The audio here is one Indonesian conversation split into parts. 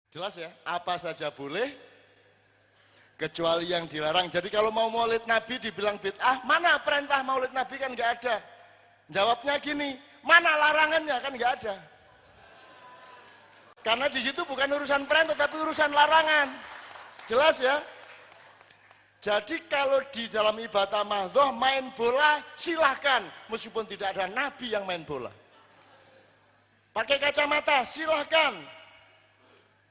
Jelas ya? Apa saja boleh, kecuali yang dilarang. Jadi kalau mau maulid Nabi dibilang bid'ah, mana perintah maulid Nabi kan nggak ada. Jawabnya gini, mana larangannya kan nggak ada. Karena di situ bukan urusan perintah tapi urusan larangan. Jelas ya? Jadi kalau di dalam ibadah mahdhah main bola silahkan, meskipun tidak ada Nabi yang main bola. Pakai kacamata silahkan,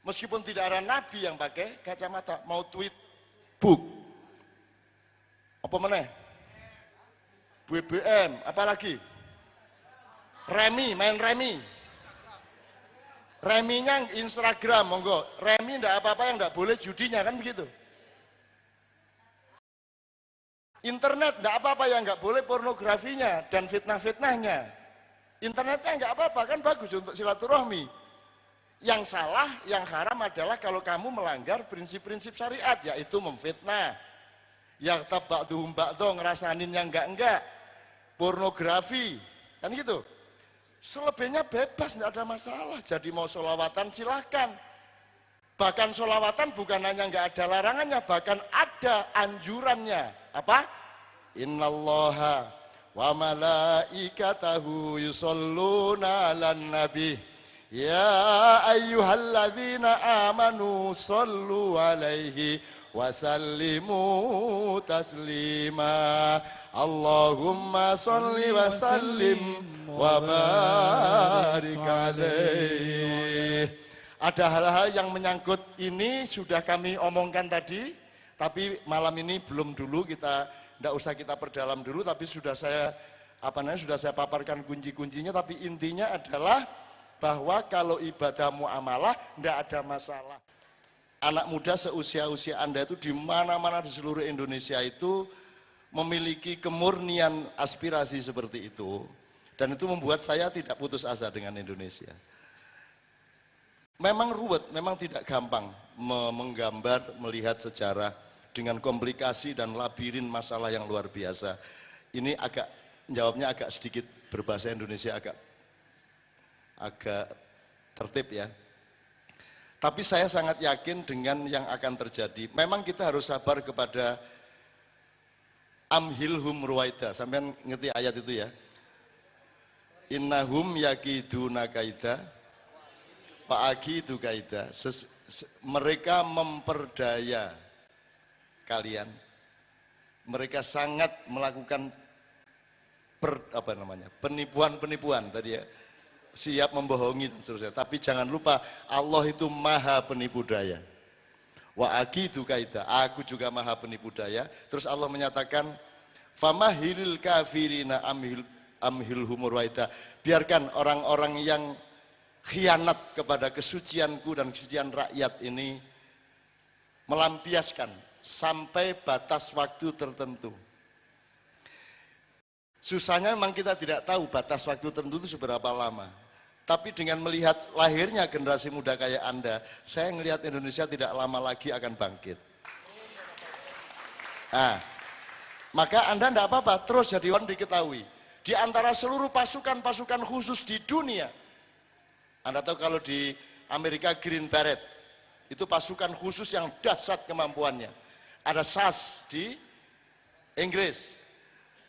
meskipun tidak ada Nabi yang pakai kacamata. Mau tweet book, apa mana? BBM, apalagi? Remi, main remi. Reminya Instagram, monggo. Remi enggak apa-apa, yang enggak boleh judinya, kan begitu. Internet enggak apa-apa, yang enggak boleh pornografinya dan fitnah-fitnahnya. Internetnya enggak apa-apa, kan bagus untuk silaturahmi. Yang salah, yang haram adalah kalau kamu melanggar prinsip-prinsip syariat, yaitu memfitnah. Yang tabakduhum ba'do, ngerasanin yang enggak. Pornografi, kan gitu. Selebihnya bebas, tidak ada masalah. Jadi mau sholawatan silahkan. Bahkan sholawatan bukan hanya nggak ada larangannya, bahkan ada anjurannya. Apa? Innallaha wa malaikatahu yusholluna 'alan nabi. Ya ayyuhalladzina amanu shollu 'alaihi wa sallimu taslima. Allahumma sholli wa sallim wa barik alaih. Ada hal-hal yang menyangkut ini sudah kami omongkan tadi, tapi malam ini belum dulu, kita tidak usah kita perdalam dulu, tapi sudah saya paparkan kunci-kuncinya. Tapi intinya adalah bahwa kalau ibadah muamalah tidak ada masalah. Anak muda seusia-usia Anda itu di mana-mana di seluruh Indonesia itu memiliki kemurnian aspirasi seperti itu, dan itu membuat saya tidak putus asa dengan Indonesia. Memang ruwet, memang tidak gampang menggambar, melihat sejarah dengan komplikasi dan labirin masalah yang luar biasa. Ini jawabnya agak sedikit berbahasa Indonesia, agak tertib ya. Tapi saya sangat yakin dengan yang akan terjadi. Memang kita harus sabar kepada amhilhum ruwaida. Sampean ngerti ayat itu ya? Innahum yakiduna kaida fa'akidu kaida. Mereka memperdaya kalian. Mereka sangat melakukan penipuan-penipuan tadi ya. Siap membohongi dan seterusnya. Tapi jangan lupa Allah itu maha penipu daya. Wa aqidu kaida, aku juga maha penipu daya. Terus Allah menyatakan famahilil kafirina amhilhum ruwaida. Biarkan orang-orang yang khianat kepada kesucianku dan kesucian rakyat ini melampiaskan sampai batas waktu tertentu. Susahnya memang kita tidak tahu batas waktu tertentu itu seberapa lama. Tapi dengan melihat lahirnya generasi muda kayak Anda, saya melihat Indonesia tidak lama lagi akan bangkit. Nah, maka Anda tidak apa-apa, terus jadi orang diketahui. Di antara seluruh pasukan-pasukan khusus di dunia, Anda tahu kalau di Amerika Green Beret, itu pasukan khusus yang dahsyat kemampuannya. Ada SAS di Inggris,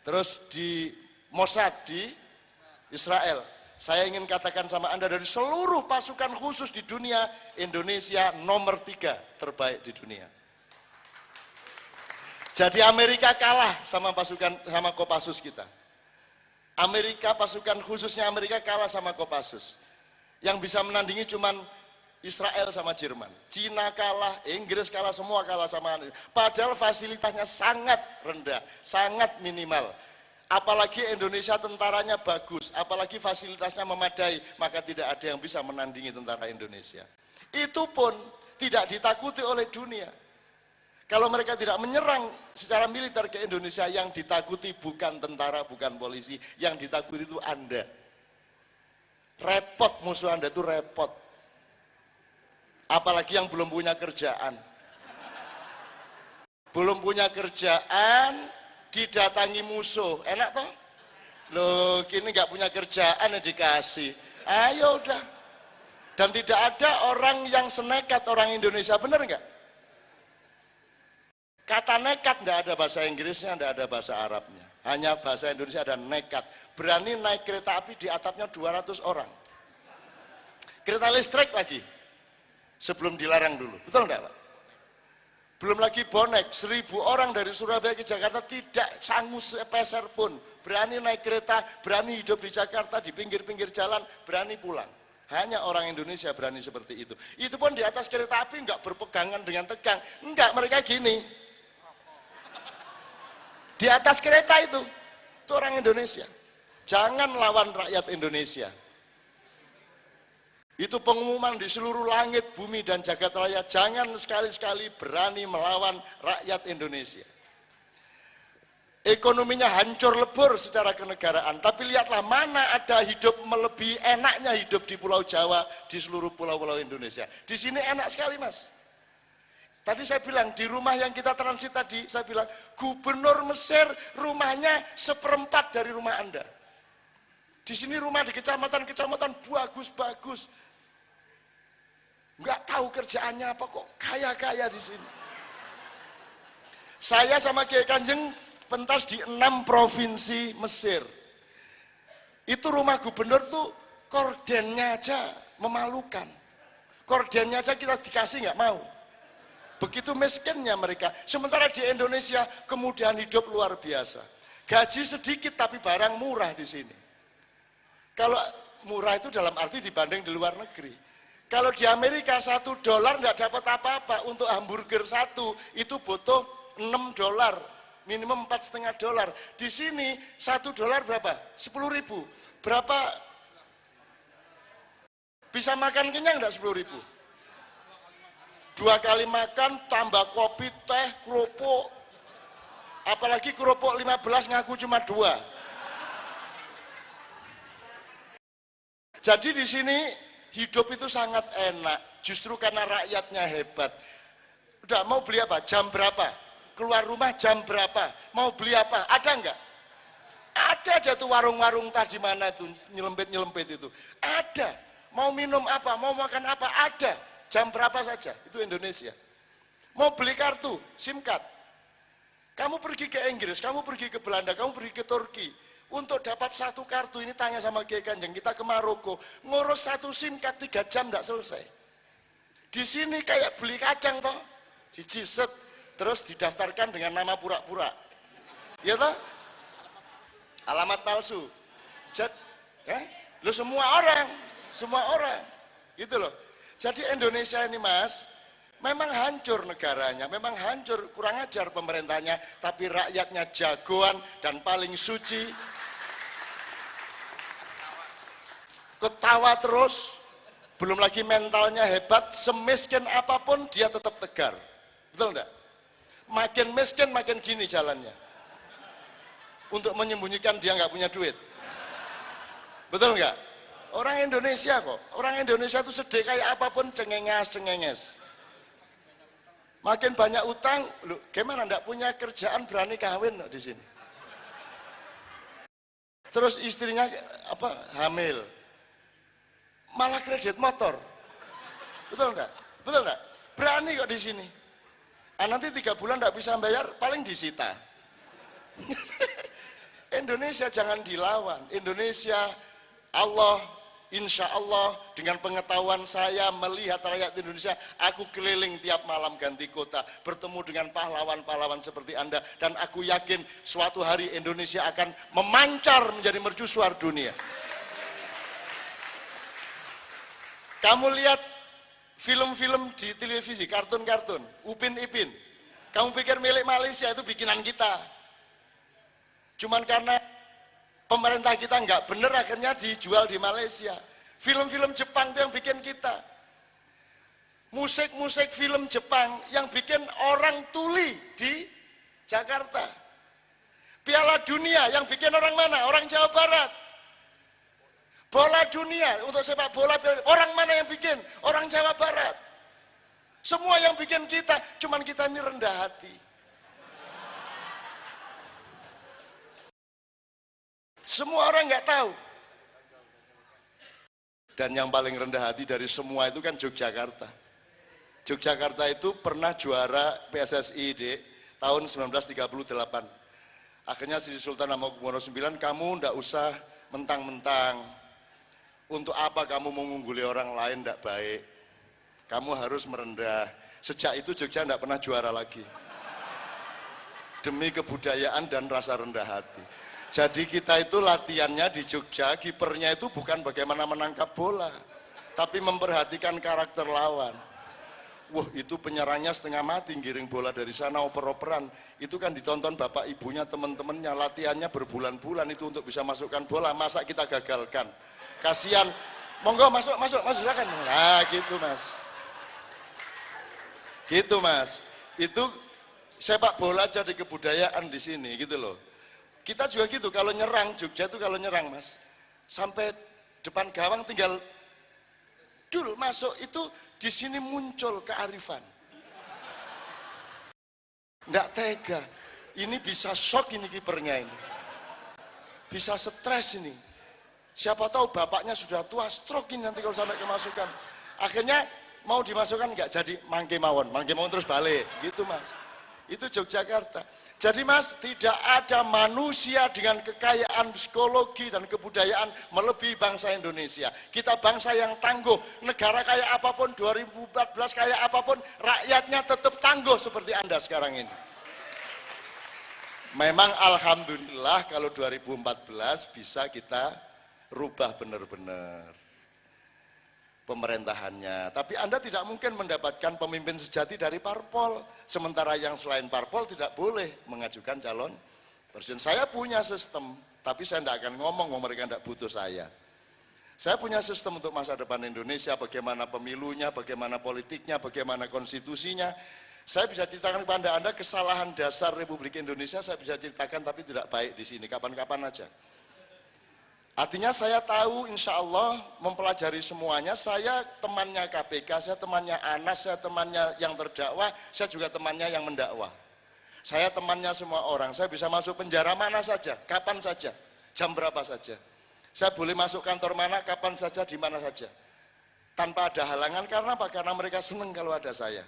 terus di Mossad di Israel. Saya ingin katakan sama Anda, dari seluruh pasukan khusus di dunia, Indonesia nomor 3 terbaik di dunia. Jadi Amerika kalah sama Kopassus kita. Pasukan khususnya Amerika kalah sama Kopassus. Yang bisa menandingi cuman Israel sama Jerman. Cina kalah, Inggris kalah, semua kalah sama Amerika. Padahal fasilitasnya sangat rendah, sangat minimal. Apalagi Indonesia tentaranya bagus, apalagi fasilitasnya memadai, maka tidak ada yang bisa menandingi tentara Indonesia. Itu pun tidak ditakuti oleh dunia. Kalau mereka tidak menyerang secara militer ke Indonesia, yang ditakuti bukan tentara, bukan polisi, yang ditakuti itu Anda. Repot, musuh Anda itu repot. Apalagi yang belum punya kerjaan. Belum punya kerjaan, didatangi musuh, enak toh? Loh, kini nggak punya kerjaan ya dikasih. Ayo udah, Dan tidak ada orang yang senekat orang Indonesia, benar nggak? Kata nekat nggak ada bahasa Inggrisnya, nggak ada bahasa Arabnya. Hanya bahasa Indonesia ada nekat. Berani naik kereta api di atapnya 200 orang. Kereta listrik lagi. Sebelum dilarang dulu. Betul nggak Pak? Belum lagi bonek, 1000 orang dari Surabaya ke Jakarta tidak sanggup sepeser pun. Berani naik kereta, berani hidup di Jakarta, di pinggir-pinggir jalan, berani pulang. Hanya orang Indonesia berani seperti itu. Itu pun di atas kereta api enggak berpegangan dengan tegang. Enggak, mereka gini. Di atas kereta itu orang Indonesia. Jangan lawan rakyat Indonesia. Itu pengumuman di seluruh langit, bumi, dan jagat raya. Jangan sekali-sekali berani melawan rakyat Indonesia. Ekonominya hancur lebur secara kenegaraan, tapi lihatlah mana ada hidup melebihi enaknya hidup di Pulau Jawa, di seluruh pulau-pulau Indonesia. Di sini enak sekali Mas. Tadi saya bilang, di rumah yang kita transit tadi, saya bilang, gubernur Mesir rumahnya 1/4 dari rumah Anda. Di sini rumah di kecamatan-kecamatan bagus-bagus. Nggak tahu kerjaannya apa kok kaya-kaya di sini. Saya sama Kiai Kanjeng pentas di 6 provinsi Mesir. Itu rumah gubernur tuh kordennya aja memalukan. Kordennya aja kita dikasih nggak mau. Begitu miskinnya mereka. Sementara di Indonesia kemudahan hidup luar biasa. Gaji sedikit tapi barang murah di sini. Kalau murah itu dalam arti dibanding di luar negeri. Kalau di Amerika $1 nggak dapat apa-apa. Untuk hamburger satu itu butuh $6. Minimum $4,5. Di sini $1 berapa? 10.000. Berapa? Bisa makan kenyang enggak 10.000? 2 kali makan tambah kopi, teh, kerupuk. Apalagi kerupuk 15 ngaku cuma 2. Jadi di sini hidup itu sangat enak. Justru karena rakyatnya hebat. Udah mau beli apa? Jam berapa? Keluar rumah jam berapa? Mau beli apa? Ada enggak? Ada aja tuh warung-warung tadi mana tuh nyelempit-nyelempit itu. Ada. Mau minum apa? Mau makan apa? Ada. Jam berapa saja? Itu Indonesia. Mau beli kartu, SIM card. Kamu pergi ke Inggris, kamu pergi ke Belanda, kamu pergi ke Turki. Untuk dapat satu kartu ini tanya sama Kiai Kanjeng, kita ke Maroko, ngurus satu SIM card 3 jam enggak selesai. Di sini kayak beli kacang toh, dijiset, terus didaftarkan dengan nama pura-pura. Ya toh? Alamat palsu. Lu semua orang. Gitu loh. Jadi Indonesia ini Mas, memang hancur negaranya, memang hancur, kurang ajar pemerintahnya, tapi rakyatnya jagoan dan paling suci. Ketawa terus, belum lagi mentalnya hebat, semiskin apapun dia tetap tegar. Betul enggak? Makin miskin makin gini jalannya. Untuk menyembunyikan dia nggak punya duit. Betul nggak? Orang Indonesia kok. Orang Indonesia itu sedih kayak apapun cengenges. Makin banyak utang, lu gimana nggak punya kerjaan berani kawin di sini. Terus istrinya hamil. Malah kredit motor. Betul nggak? Betul nggak? Berani kok di sini. Nanti 3 bulan nggak bisa bayar, paling disita. Indonesia jangan dilawan. Indonesia, Allah, insya Allah dengan pengetahuan saya melihat rakyat Indonesia, aku keliling tiap malam ganti kota, bertemu dengan pahlawan-pahlawan seperti Anda, dan aku yakin suatu hari Indonesia akan memancar menjadi mercusuar dunia. Kamu lihat film-film di televisi, kartun-kartun, Upin Ipin. Kamu pikir milik Malaysia itu bikinan kita. Cuman karena pemerintah kita nggak bener akhirnya dijual di Malaysia. Film-film Jepang itu yang bikin kita. Musik-musik film Jepang yang bikin orang tuli di Jakarta. Piala Dunia yang bikin orang mana? Orang Jawa Barat. Bola dunia untuk sepak bola, orang mana yang bikin? Orang Jawa Barat. Semua yang bikin kita, cuman kita ini rendah hati. Semua orang nggak tahu. Dan yang paling rendah hati dari semua itu kan Yogyakarta. Yogyakarta itu pernah juara PSSI di tahun 1938. Akhirnya Sri Sultan Hamengkubuwono IX, kamu ndak usah mentang-mentang. Untuk apa kamu mengungguli orang lain, ndak baik. Kamu harus merendah. Sejak itu Jogja ndak pernah juara lagi. Demi kebudayaan dan rasa rendah hati. Jadi kita itu latihannya di Jogja, kipernya itu bukan bagaimana menangkap bola, tapi memperhatikan karakter lawan. Wah, itu penyerangnya setengah mati, giring bola dari sana, oper-operan. Itu kan ditonton bapak ibunya, teman-temannya, latihannya berbulan-bulan itu untuk bisa masukkan bola. Masa kita gagalkan? Kasihan. Monggo masuk, silakan. Nah, gitu mas. Gitu mas. Itu sepak bola jadi kebudayaan di sini, gitu loh. Kita juga gitu, kalau nyerang, Jogja itu kalau nyerang mas, sampai depan gawang tinggal dul masuk, itu di sini muncul kearifan. Nggak tega, ini bisa shock ini kipernya ini, bisa stres ini. Siapa tahu bapaknya sudah tua, stroke ini nanti kalau sampai kemasukan. Akhirnya mau dimasukkan nggak jadi, mangke mawon terus balik, gitu mas. Itu Yogyakarta. Jadi mas, tidak ada manusia dengan kekayaan psikologi dan kebudayaan melebihi bangsa Indonesia. Kita bangsa yang tangguh. Negara kayak apapun, 2014 kayak apapun, rakyatnya tetap tangguh seperti Anda sekarang ini. Memang alhamdulillah kalau 2014 bisa kita rubah benar-benar pemerintahannya. Tapi Anda tidak mungkin mendapatkan pemimpin sejati dari parpol. Sementara yang selain parpol tidak boleh mengajukan calon presiden. Saya punya sistem, tapi saya tidak akan ngomong, mereka tidak butuh saya. Saya punya sistem untuk masa depan Indonesia, bagaimana pemilunya, bagaimana politiknya, bagaimana konstitusinya. Saya bisa ceritakan kepada Anda kesalahan dasar Republik Indonesia, saya bisa ceritakan tapi tidak baik di sini, kapan-kapan aja. Artinya saya tahu insya Allah mempelajari semuanya, saya temannya KPK, saya temannya Anas, saya temannya yang terdakwa, saya juga temannya yang mendakwa. Saya temannya semua orang, saya bisa masuk penjara mana saja, kapan saja, jam berapa saja. Saya boleh masuk kantor mana, kapan saja, di mana saja. Tanpa ada halangan, karena apa? Karena mereka senang kalau ada saya.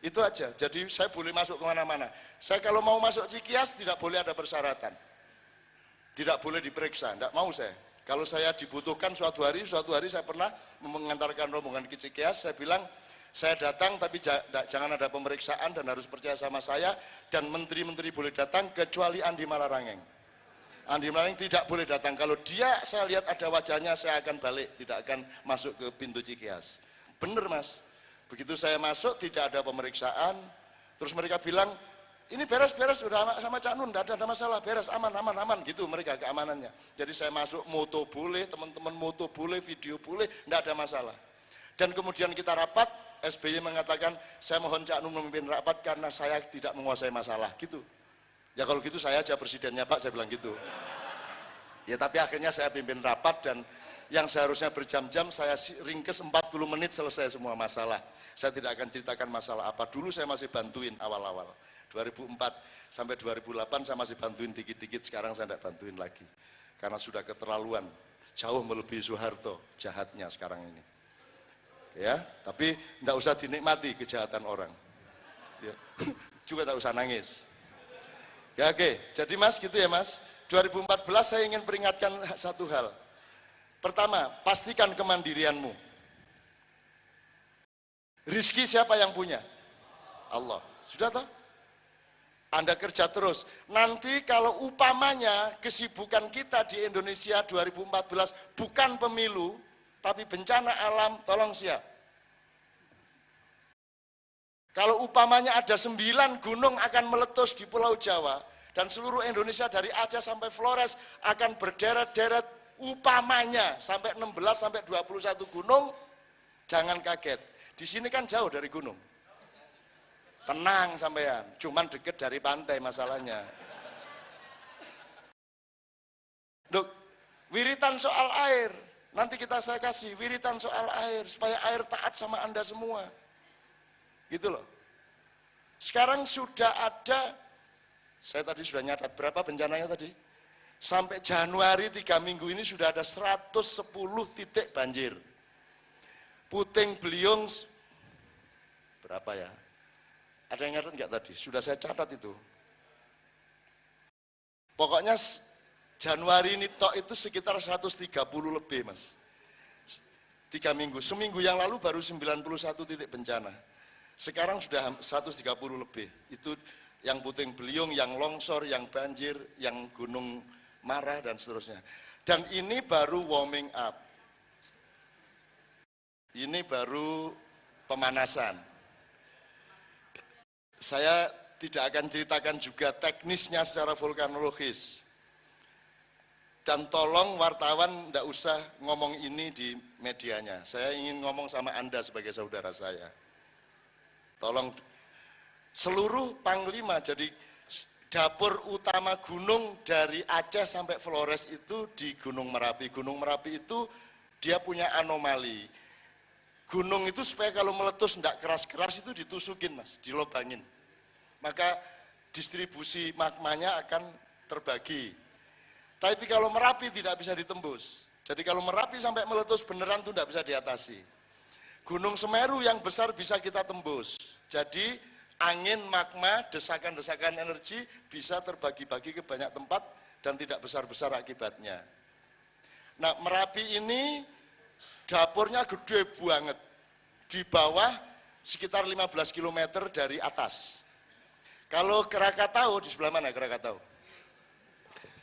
Itu aja, jadi saya boleh masuk kemana-mana. Saya kalau mau masuk Cikias tidak boleh ada persyaratan. Tidak boleh diperiksa, tidak mau saya. Kalau saya dibutuhkan suatu hari saya pernah mengantarkan rombongan ke Cikias, saya bilang, saya datang tapi jangan ada pemeriksaan dan harus percaya sama saya, dan menteri-menteri boleh datang kecuali Andi Malarangeng. Andi Malarangeng tidak boleh datang, kalau dia saya lihat ada wajahnya saya akan balik, tidak akan masuk ke pintu Cikias. Bener mas, begitu saya masuk tidak ada pemeriksaan, terus mereka bilang, ini beres-beres, udah sama Cak Nun, tidak ada masalah, beres, aman, gitu mereka keamanannya. Jadi saya masuk, moto boleh, teman-teman moto boleh, video boleh, tidak ada masalah. Dan kemudian kita rapat, SBY mengatakan, saya mohon Cak Nun memimpin rapat karena saya tidak menguasai masalah, gitu. Ya kalau gitu saya aja presidennya Pak, saya bilang gitu. Ya tapi akhirnya saya pimpin rapat dan yang seharusnya berjam-jam saya ringkes 40 menit selesai semua masalah. Saya tidak akan ceritakan masalah apa, dulu saya masih bantuin awal-awal. 2004 sampai 2008 saya masih bantuin dikit-dikit, sekarang saya tidak bantuin lagi. Karena sudah keterlaluan, jauh melebihi Soeharto jahatnya sekarang ini. Ya, tapi tidak usah dinikmati kejahatan orang. Ya. Juga tidak usah nangis. Ya, oke, jadi mas gitu ya mas. 2014 saya ingin peringatkan satu hal. Pertama, pastikan kemandirianmu. Rizki siapa yang punya? Allah. Sudah tahu? Anda kerja terus. Nanti kalau upamanya kesibukan kita di Indonesia 2014 bukan pemilu, tapi bencana alam, tolong siap. Kalau upamanya ada 9 gunung akan meletus di Pulau Jawa, dan seluruh Indonesia dari Aceh sampai Flores akan berderet-deret upamanya sampai 16 sampai 21 gunung, jangan kaget. Di sini kan jauh dari gunung. Tenang sampean, cuman deket dari pantai masalahnya. Duk, wiritan soal air, nanti saya kasih wiritan soal air, supaya air taat sama Anda semua. Gitu loh. Sekarang sudah ada, saya tadi sudah nyatat berapa bencananya tadi? Sampai Januari 3 minggu ini sudah ada 110 titik banjir. Puting Beliung, berapa ya? Ada yang ingat enggak tadi? Sudah saya catat itu. Pokoknya Januari ini tok itu sekitar 130 lebih, Mas. 3 minggu. Seminggu yang lalu baru 91 titik bencana. Sekarang sudah 130 lebih. Itu yang Puting Beliung, yang longsor, yang banjir, yang gunung marah dan seterusnya. Dan ini baru warming up. Ini baru pemanasan. Saya tidak akan ceritakan juga teknisnya secara vulkanologis. Dan tolong wartawan tidak usah ngomong ini di medianya. Saya ingin ngomong sama Anda sebagai saudara saya. Tolong seluruh Panglima, jadi dapur utama gunung dari Aceh sampai Flores itu di Gunung Merapi. Gunung Merapi itu dia punya anomali. Gunung itu supaya kalau meletus tidak keras-keras itu ditusukin, Mas, dilobangin. Maka distribusi magmanya akan terbagi. Tapi kalau Merapi tidak bisa ditembus. Jadi kalau Merapi sampai meletus beneran itu tidak bisa diatasi. Gunung Semeru yang besar bisa kita tembus. Jadi angin, magma, desakan-desakan energi bisa terbagi-bagi ke banyak tempat dan tidak besar-besar akibatnya. Nah, Merapi ini dapurnya gede banget. Di bawah sekitar 15 km dari atas. Kalau Krakatau, di sebelah mana Krakatau?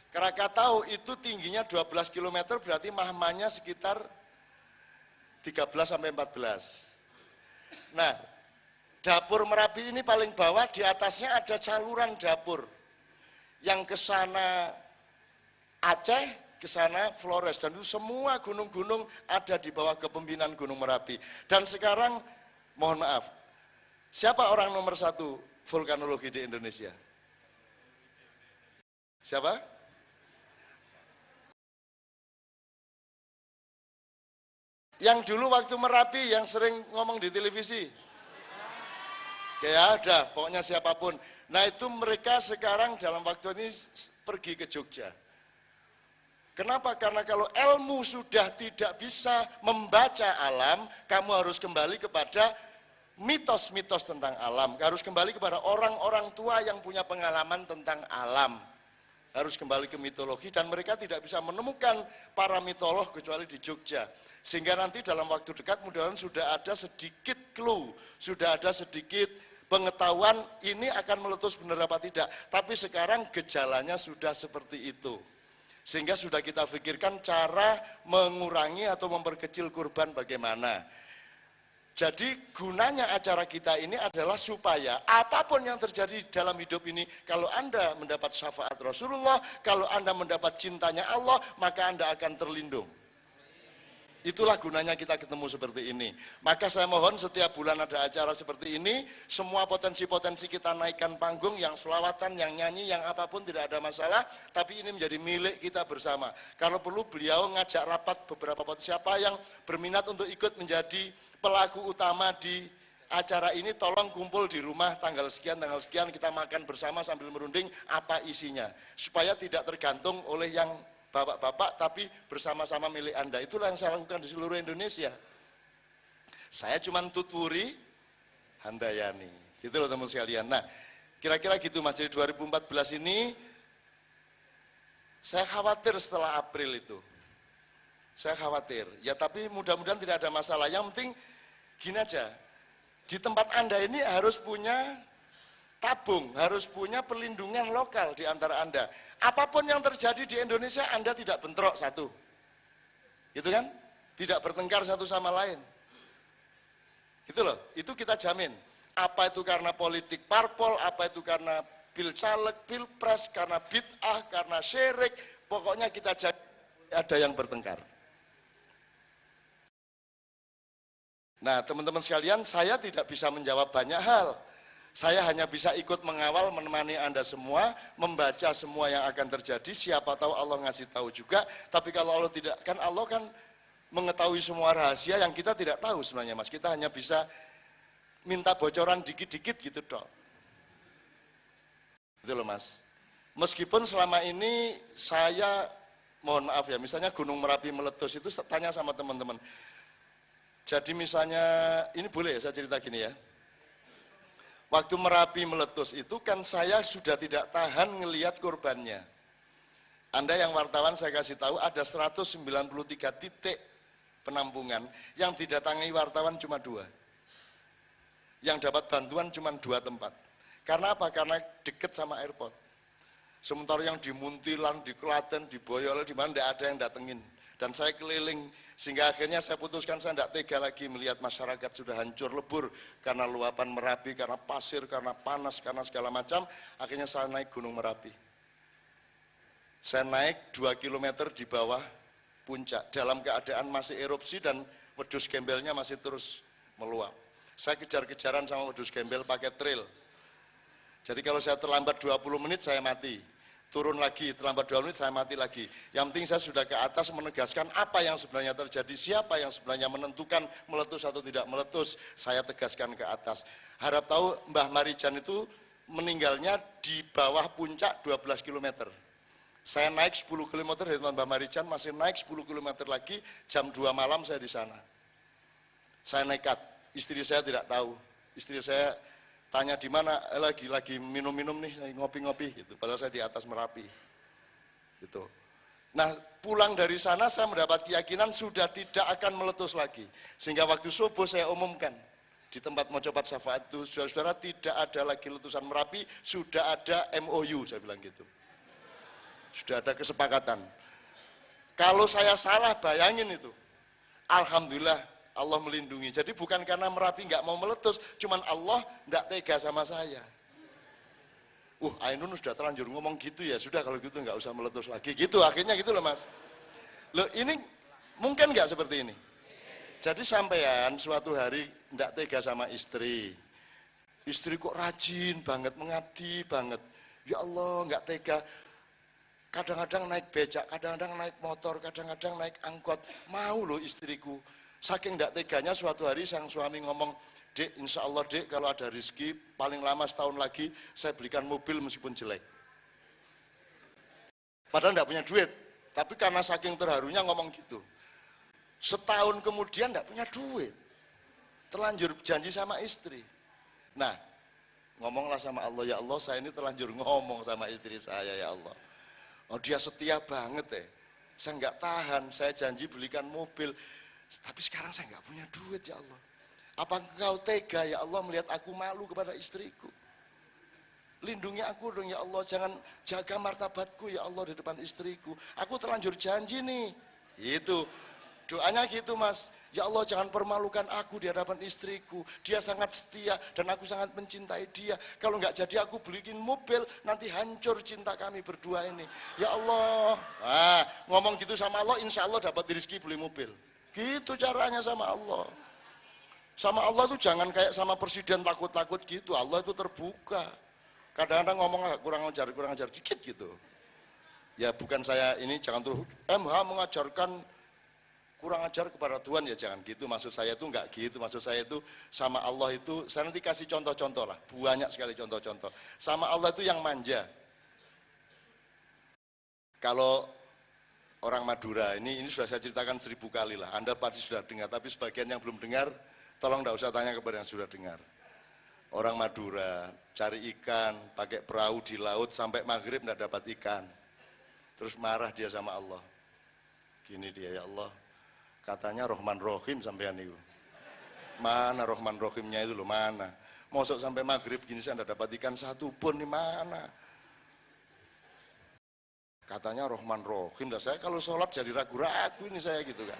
Krakatau itu tingginya 12 km, berarti magmanya sekitar 13-14. Nah, dapur Merapi ini paling bawah, di atasnya ada saluran dapur yang ke sana Aceh, ke sana Flores, dan itu semua gunung-gunung ada di bawah kepemimpinan Gunung Merapi. Dan sekarang, mohon maaf, siapa orang nomor 1 vulkanologi di Indonesia? Siapa? Yang dulu waktu Merapi yang sering ngomong di televisi. Kayak ada, pokoknya siapapun. Nah itu mereka sekarang dalam waktu ini pergi ke Jogja. Kenapa? Karena kalau ilmu sudah tidak bisa membaca alam, kamu harus kembali kepada mitos-mitos tentang alam. Harus kembali kepada orang-orang tua yang punya pengalaman tentang alam. Harus kembali ke mitologi dan mereka tidak bisa menemukan para mitolog kecuali di Jogja. Sehingga nanti dalam waktu dekat mudah-mudahan sudah ada sedikit clue, sudah ada sedikit pengetahuan ini akan meletus benar apa tidak. Tapi sekarang gejalanya sudah seperti itu. Sehingga sudah kita pikirkan cara mengurangi atau memperkecil kurban bagaimana. Jadi gunanya acara kita ini adalah supaya apapun yang terjadi dalam hidup ini, kalau Anda mendapat syafaat Rasulullah, kalau Anda mendapat cintanya Allah, maka Anda akan terlindung. Itulah gunanya kita ketemu seperti ini. Maka saya mohon setiap bulan ada acara seperti ini, semua potensi-potensi kita naikkan panggung, yang selawatan, yang nyanyi, yang apapun tidak ada masalah, tapi ini menjadi milik kita bersama. Kalau perlu beliau ngajak rapat beberapa siapa yang berminat untuk ikut menjadi pelaku utama di acara ini, tolong kumpul di rumah tanggal sekian kita makan bersama sambil merunding apa isinya. Supaya tidak tergantung oleh yang bapak-bapak, tapi bersama-sama milik Anda. Itulah yang saya lakukan di seluruh Indonesia. Saya cuma tuturi handayani. Gitu loh teman sekalian. Nah, kira-kira gitu Mas. Jadi 2014 ini, saya khawatir setelah April itu. Saya khawatir. Ya tapi mudah-mudahan tidak ada masalah. Yang penting, gini aja. Di tempat Anda ini harus punya tabung, harus punya perlindungan lokal di antara Anda. Apapun yang terjadi di Indonesia, Anda tidak bentrok satu. Gitu kan? Tidak bertengkar satu sama lain. Itu loh, itu kita jamin. Apa itu karena politik parpol, apa itu karena pil caleg, pilpres, karena bid'ah, karena syirik, pokoknya kita jamin ada yang bertengkar. Nah teman-teman sekalian, saya tidak bisa menjawab banyak hal. Saya hanya bisa ikut mengawal, menemani Anda semua, membaca semua yang akan terjadi, siapa tahu Allah ngasih tahu juga, tapi kalau Allah tidak, kan Allah kan mengetahui semua rahasia yang kita tidak tahu sebenarnya Mas, kita hanya bisa minta bocoran dikit-dikit gitu dong. Gitu loh Mas. Meskipun selama ini saya, mohon maaf ya, misalnya Gunung Merapi meletus itu tanya sama teman-teman. Jadi misalnya, ini boleh ya saya cerita gini ya. Waktu Merapi meletus itu kan saya sudah tidak tahan ngelihat korbannya. Anda yang wartawan saya kasih tahu ada 193 titik penampungan yang didatangi wartawan cuma 2. Yang dapat bantuan cuma 2 tempat. Karena apa? Karena dekat sama airport. Sementara yang di Muntilan, di Klaten, di Boyolali, di mana tidak ada yang datengin. Dan saya keliling, sehingga akhirnya saya putuskan saya tidak tega lagi melihat masyarakat sudah hancur lebur karena luapan Merapi, karena pasir, karena panas, karena segala macam. Akhirnya saya naik Gunung Merapi. Saya naik 2 km di bawah puncak, dalam keadaan masih erupsi dan wedus gembelnya masih terus meluap. Saya kejar-kejaran sama wedus gembel pakai trail. Jadi kalau saya terlambat 20 menit saya mati. Turun lagi, terlambat 2 menit saya mati lagi. Yang penting saya sudah ke atas menegaskan apa yang sebenarnya terjadi, siapa yang sebenarnya menentukan meletus atau tidak meletus, saya tegaskan ke atas. Harap tahu Mbah Marijan itu meninggalnya di bawah puncak 12 km. Saya naik 10 km dari Mbah Marijan, masih naik 10 km lagi, jam 2 malam saya di sana. Saya nekat, istri saya tidak tahu. Istri saya tanya di mana, lagi minum-minum nih, saya ngopi-ngopi gitu. Padahal saya di atas Merapi. Gitu. Nah, pulang dari sana saya mendapat keyakinan sudah tidak akan meletus lagi. Sehingga waktu subuh saya umumkan di tempat Mojopat Syafaat itu, saudara-saudara tidak ada lagi letusan Merapi, sudah ada MOU, saya bilang gitu. Sudah ada kesepakatan. Kalau saya salah, bayangin itu. Alhamdulillah, Allah melindungi. Jadi bukan karena Merapi nggak mau meletus, cuman Allah nggak tega sama saya. Ainun sudah terlanjur ngomong gitu ya, sudah kalau gitu nggak usah meletus lagi. Gitu, akhirnya gitu loh mas. Loh ini mungkin nggak seperti ini? Jadi sampean suatu hari nggak tega sama istri. Istri kok rajin banget, mengabdi banget. Ya Allah nggak tega. Kadang-kadang naik becak, kadang-kadang naik motor, kadang-kadang naik angkot. Mau loh istriku. Saking tidak teganya suatu hari sang suami ngomong, Dek, insya Allah dek kalau ada rezeki paling lama setahun lagi saya belikan mobil meskipun jelek. Padahal tidak punya duit, tapi karena saking terharunya ngomong gitu. Setahun kemudian tidak punya duit, terlanjur janji sama istri. Nah, ngomonglah sama Allah, ya Allah saya ini terlanjur ngomong sama istri saya, ya Allah. Oh dia setia banget ya, saya nggak tahan, saya janji belikan mobil. Tapi sekarang saya nggak punya duit ya Allah. Apa engkau tega ya Allah melihat aku malu kepada istriku? Lindungi aku dong ya Allah, jangan jaga martabatku ya Allah di depan istriku. Aku terlanjur janji nih. Itu doanya gitu mas. Ya Allah jangan permalukan aku di hadapan istriku. Dia sangat setia dan aku sangat mencintai dia. Kalau nggak jadi aku belikin mobil, nanti hancur cinta kami berdua ini. Ya Allah. Nah, ngomong gitu sama Allah, insya Allah dapat rezeki beli mobil. Gitu caranya sama Allah. Sama Allah tuh jangan kayak sama presiden takut-takut gitu. Allah itu terbuka. Kadang-kadang ngomong agak kurang ajar dikit gitu. Ya bukan saya ini jangan terus MH mengajarkan kurang ajar kepada Tuhan, ya jangan gitu. Maksud saya itu enggak gitu. Maksud saya itu sama Allah itu, saya nanti kasih contoh-contoh lah. Banyak sekali contoh-contoh. Sama Allah itu yang manja. Kalau orang Madura, ini sudah saya ceritakan 1000 kali lah. Anda pasti sudah dengar, tapi sebagian yang belum dengar, tolong enggak usah tanya kepada yang sudah dengar. Orang Madura cari ikan, pakai perahu di laut, sampai maghrib enggak dapat ikan. Terus marah dia sama Allah. Gini dia, ya Allah, katanya Rahman Rahim sampean itu. Mana Rahman Rahimnya itu loh, mana? Mosok sampai maghrib gini saya enggak dapat ikan satu pun, di mana? Katanya Rahman Rahim, saya kalau sholat jadi ragu-ragu ini saya gitu kan.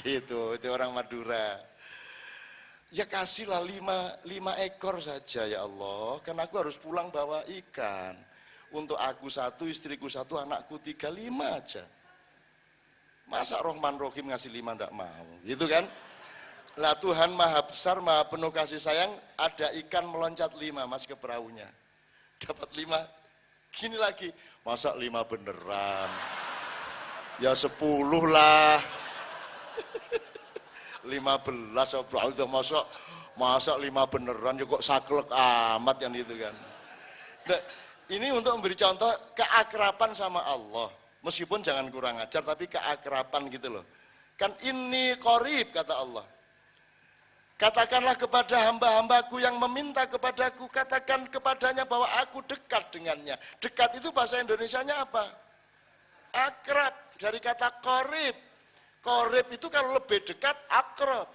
Gitu, itu orang Madura. Ya kasihlah 5 ekor saja ya Allah, karena aku harus pulang bawa ikan. Untuk aku 1, istriku 1, anakku 3, 5 aja. Masa Rahman Rahim ngasih 5 enggak mau, gitu kan? Lah Tuhan maha besar, maha penuh kasih sayang, ada ikan meloncat 5 mas ke perahunya. Dapat 5, gini lagi, masa 5 beneran? Ya 10 lah. 15 udah masa 5 beneran ya kok saklek amat yang itu kan. Nah, Ini untuk memberi contoh keakraban sama Allah. Meskipun jangan kurang ajar, tapi keakraban gitu loh. Kan ini qorib kata Allah. Katakanlah kepada hamba-hambaku yang meminta kepadaku, katakan kepadanya bahwa aku dekat dengannya. Dekat itu bahasa Indonesianya apa? Akrab, dari kata qorib. Qorib itu kalau lebih dekat, akrab.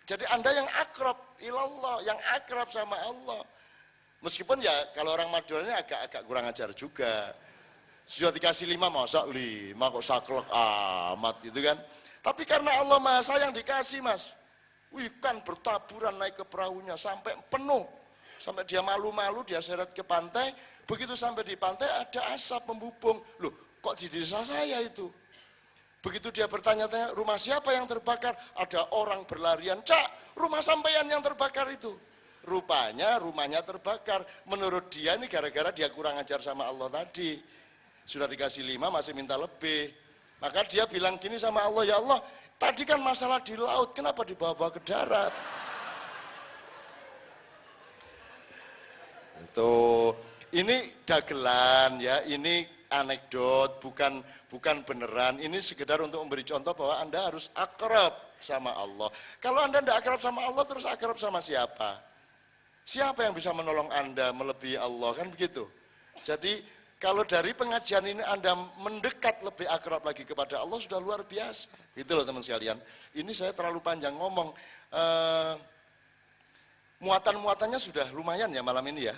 Jadi Anda yang akrab ilallah, yang akrab sama Allah. Meskipun ya kalau orang Madura ini agak kurang ajar juga. Sudah dikasih 5, masa 5 kok saklek amat gitu kan. Tapi karena Allah Maha Sayang dikasih mas. Ikan bertaburan naik ke perahunya sampai penuh. Sampai dia malu-malu, dia seret ke pantai. Begitu sampai di pantai ada asap membubung. Loh kok di desa saya itu? Begitu dia bertanya-tanya, rumah siapa yang terbakar? Ada orang berlarian, Cak, rumah sampean yang terbakar itu. Rupanya rumahnya terbakar. Menurut dia ini gara-gara dia kurang ajar sama Allah tadi. Sudah dikasih 5 masih minta lebih. Maka dia bilang gini sama Allah, ya Allah, tadi kan masalah di laut, kenapa dibawa-bawa ke darat? Itu, ini dagelan ya, ini anekdot, bukan beneran. Ini sekedar untuk memberi contoh bahwa Anda harus akrab sama Allah. Kalau Anda tidak akrab sama Allah, terus akrab sama siapa? Siapa yang bisa menolong Anda melebihi Allah, kan begitu. Jadi kalau dari pengajian ini Anda mendekat lebih akrab lagi kepada Allah, sudah luar biasa. Gitu loh teman sekalian. Ini saya terlalu panjang ngomong. Muatan-muatannya sudah lumayan ya malam ini ya.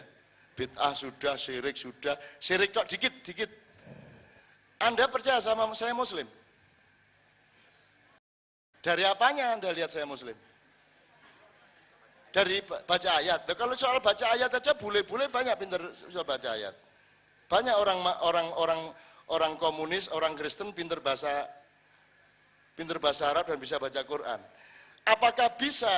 Bid'ah sudah, syirik sudah. Syirik kok dikit. Anda percaya sama saya Muslim? Dari apanya Anda lihat saya Muslim? Dari baca ayat. Nah, kalau soal baca ayat aja bule-bule banyak pintar soal baca ayat. Banyak orang komunis, orang Kristen pintar bahasa Arab dan bisa baca Quran. Apakah bisa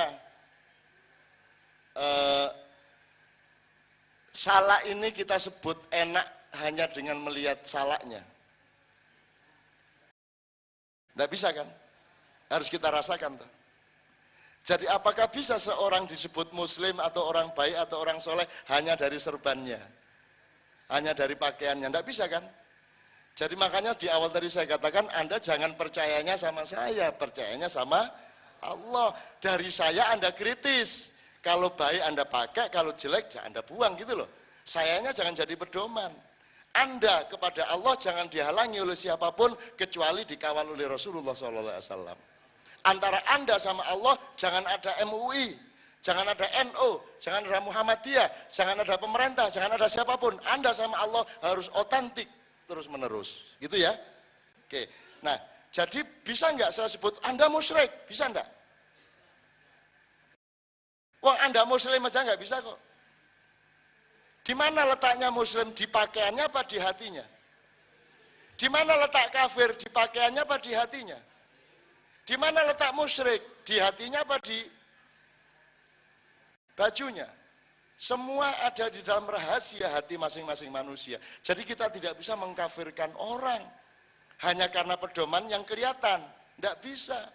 salak ini kita sebut enak hanya dengan melihat salaknya? Tidak bisa kan? Harus kita rasakan tuh. Jadi apakah bisa seorang disebut muslim atau orang baik atau orang soleh hanya dari serbannya? Hanya dari pakaiannya, tidak bisa kan? Jadi makanya di awal tadi saya katakan Anda jangan percayanya sama saya, percayanya sama Allah. Dari saya Anda kritis, kalau baik Anda pakai, kalau jelek Anda buang gitu loh. Sayanya jangan jadi pedoman. Anda kepada Allah jangan dihalangi oleh siapapun kecuali dikawal oleh Rasulullah SAW. Antara Anda sama Allah jangan ada MUI, jangan ada NU, jangan ada Muhammadiyah, jangan ada pemerintah, jangan ada siapapun. Anda sama Allah harus otentik terus menerus, gitu ya. Oke, nah jadi bisa nggak saya sebut Anda musyrik? Bisa nggak? Wong Anda Muslim aja nggak bisa kok. Di mana letaknya Muslim? Di pakaiannya apa di hatinya? Di mana letak kafir? Di pakaiannya apa di hatinya? Di mana letak musyrik? Di hatinya apa di bajunya? Semua ada di dalam rahasia hati masing-masing manusia. Jadi kita tidak bisa mengkafirkan orang hanya karena pedoman yang kelihatan. Tidak bisa.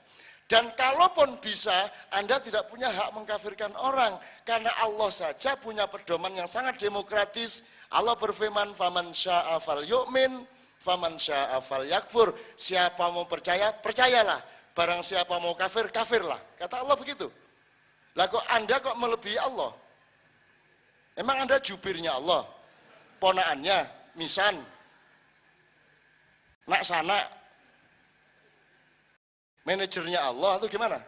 Dan kalaupun bisa, Anda tidak punya hak mengkafirkan orang. Karena Allah saja punya pedoman yang sangat demokratis. Allah berfirman, "Faman syaa'a falyu'min, faman syaa'a falyakfur." Siapa mau percaya, percayalah. Barang siapa mau kafir, kafirlah. Kata Allah begitu. Lah kok Anda kok melebihi Allah? Emang Anda jubirnya Allah? Ponaannya, misan, nak sana, manajernya Allah atau gimana?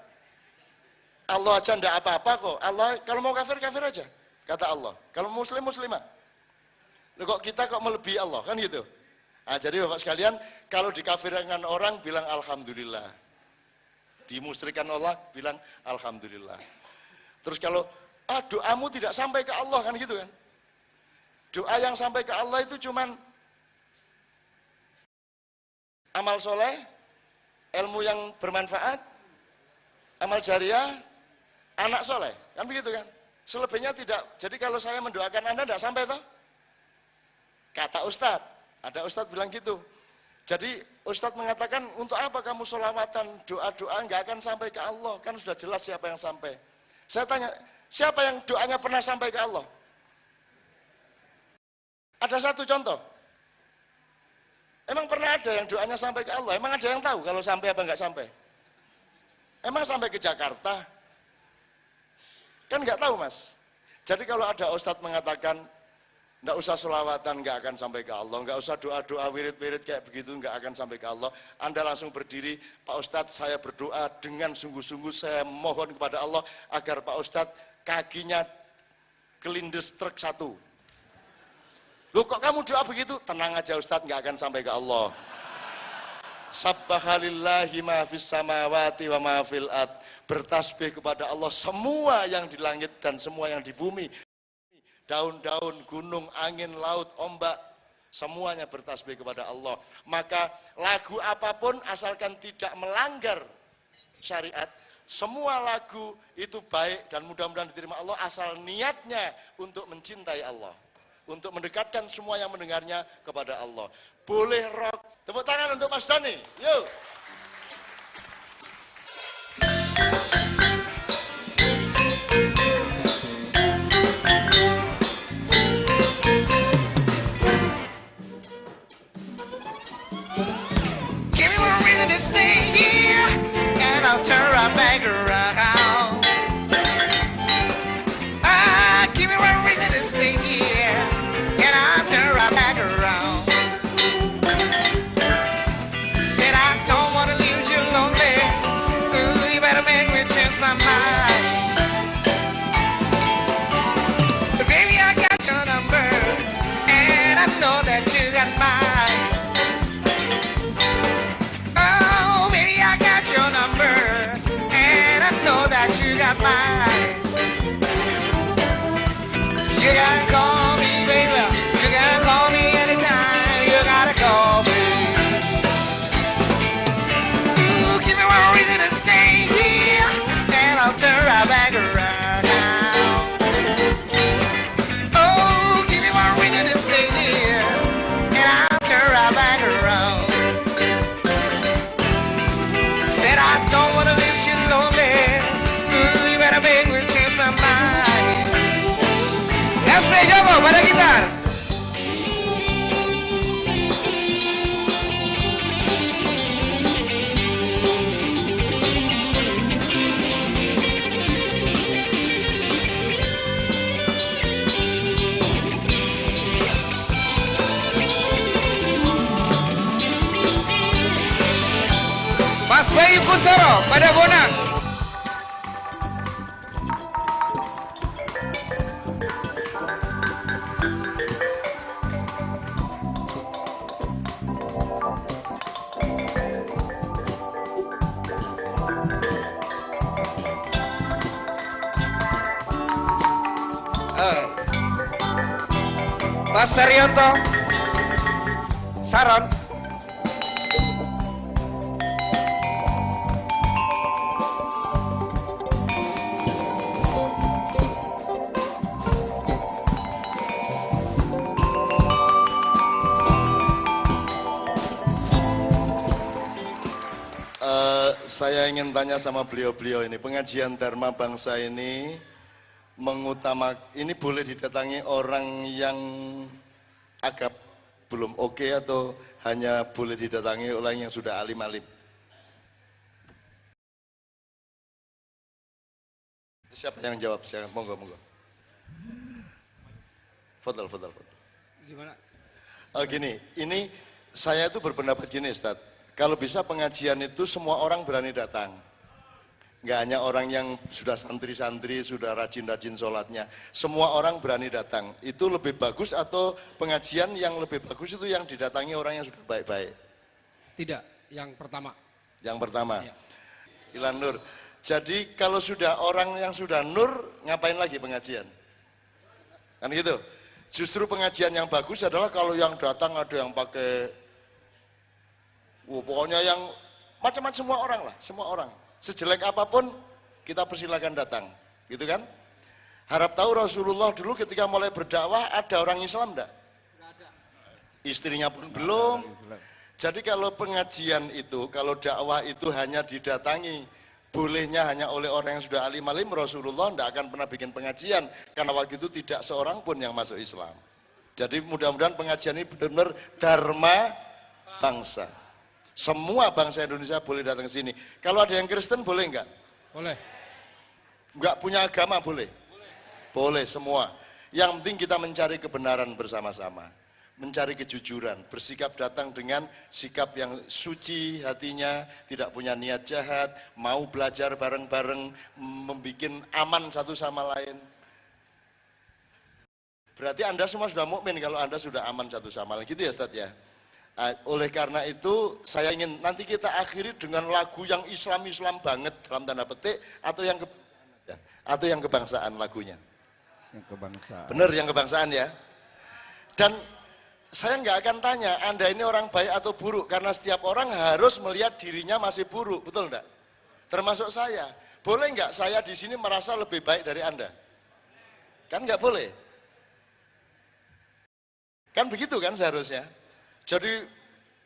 Allah aja ndak apa-apa kok. Allah kalau mau kafir, kafir aja. Kata Allah. Kalau muslim, muslimah. Loh, kok kita kok melebihi Allah? Kan gitu. Nah, jadi Bapak sekalian, kalau dikafirkan orang, bilang Alhamdulillah. Dimusyrikan Allah, bilang Alhamdulillah. Terus kalau doamu tidak sampai ke Allah, kan gitu kan. Doa yang sampai ke Allah itu cuman amal soleh, ilmu yang bermanfaat, amal jariah, anak soleh, kan begitu kan. Selebihnya tidak. Jadi kalau saya mendoakan Anda tidak sampai toh. Kata Ustadz, ada Ustadz bilang gitu. Jadi Ustadz mengatakan, untuk apa kamu sholawatan, doa-doa nggak akan sampai ke Allah, kan sudah jelas siapa yang sampai. Saya tanya, siapa yang doanya pernah sampai ke Allah? Ada satu contoh. Emang pernah ada yang doanya sampai ke Allah? Emang ada yang tahu kalau sampai apa enggak sampai? Emang sampai ke Jakarta? Kan enggak tahu, Mas. Jadi kalau ada ustadz mengatakan enggak usah selawatan, enggak akan sampai ke Allah, enggak usah doa-doa wirid-wirid kayak begitu, enggak akan sampai ke Allah, Anda langsung berdiri, Pak Ustadz saya berdoa dengan sungguh-sungguh, saya mohon kepada Allah agar Pak Ustadz kakinya kelindes truk satu. Loh kok kamu doa begitu? Tenang aja Ustadz, nggak akan sampai ke Allah. Sabbahalillahi ma fis samawati wa ma fil ard. Bertasbih kepada Allah semua yang di langit dan semua yang di bumi. Daun-daun, gunung, angin, laut, ombak, semuanya bertasbih kepada Allah. Maka lagu apapun asalkan tidak melanggar syariat, semua lagu itu baik dan mudah-mudahan diterima Allah asal niatnya untuk mencintai Allah, untuk mendekatkan semua yang mendengarnya kepada Allah. Boleh rock. Tepuk tangan untuk Mas Dani. Yuk. Give me one reason to stay here, and I'll turn right back around. Give me one reason to stay here, and I'll turn right back around. Said I don't wanna leave you lonely. Ooh, you better make me change my mind. Baby, I got your number, and I know that you got mine. Oh, baby, I got your number, and I know that you got mine. You gotta call me, baby. You gotta call me anytime. You gotta call me. Ooh, give me one reason to stay here, and I'll turn right back around now. Oh, give me one reason to stay here, and I'll turn right back around. Said I don't wanna leave you lonely. Ooh, you better make me change my mind. Let's play Yogo pada gitar. Mas Bayu Kuncoro pada bonang. Mas Saryoto Saron. Saya ingin tanya sama beliau-beliau ini, pengajian Dharma Bangsa ini mengutamakan, ini boleh didatangi orang yang agak belum oke atau hanya boleh didatangi oleh yang sudah alim-alim? Siapa yang jawab? Siapa? Monggo. Fadal. Gimana? Gini, ini saya itu berpendapat gini, Ustadz. Kalau bisa pengajian itu semua orang berani datang. Nggak hanya orang yang sudah santri-santri, sudah rajin-rajin sholatnya. Semua orang berani datang. Itu lebih bagus atau pengajian yang lebih bagus itu yang didatangi orang yang sudah baik-baik? Tidak, yang pertama. Yang pertama. Ya. Ilan Nur. Jadi kalau sudah orang yang sudah nur, ngapain lagi pengajian? Kan gitu. Justru pengajian yang bagus adalah kalau yang datang ada yang pakai, pokoknya yang macam-macam, semua orang lah, semua orang. Sejelek apapun kita persilakan datang, gitu kan? Harap tahu Rasulullah dulu ketika mulai berdakwah ada orang Islam enggak? Istrinya pun belum. Jadi kalau pengajian itu, kalau dakwah itu hanya didatangi, bolehnya hanya oleh orang yang sudah alim-alim, Rasulullah enggak akan pernah bikin pengajian, karena waktu itu tidak seorang pun yang masuk Islam. Jadi mudah-mudahan pengajian ini benar-benar dharma bangsa. Semua bangsa Indonesia boleh datang ke sini. Kalau ada yang Kristen boleh enggak? Boleh. Enggak punya agama boleh? Boleh semua. Yang penting kita mencari kebenaran bersama-sama. Mencari kejujuran, bersikap datang dengan sikap yang suci hatinya, tidak punya niat jahat, mau belajar bareng-bareng, membuat aman satu sama lain. Berarti Anda semua sudah mukmin kalau Anda sudah aman satu sama lain, gitu ya Ustaz ya. Oleh karena itu saya ingin nanti kita akhiri dengan lagu yang Islam-Islam banget dalam tanda petik atau yang kebangsaan lagunya. Yang kebangsaan. Benar yang kebangsaan ya. Dan saya nggak akan tanya Anda ini orang baik atau buruk karena setiap orang harus melihat dirinya masih buruk, betul enggak? Termasuk saya. Boleh nggak saya di sini merasa lebih baik dari Anda? Kan nggak boleh. Kan begitu kan seharusnya. Jadi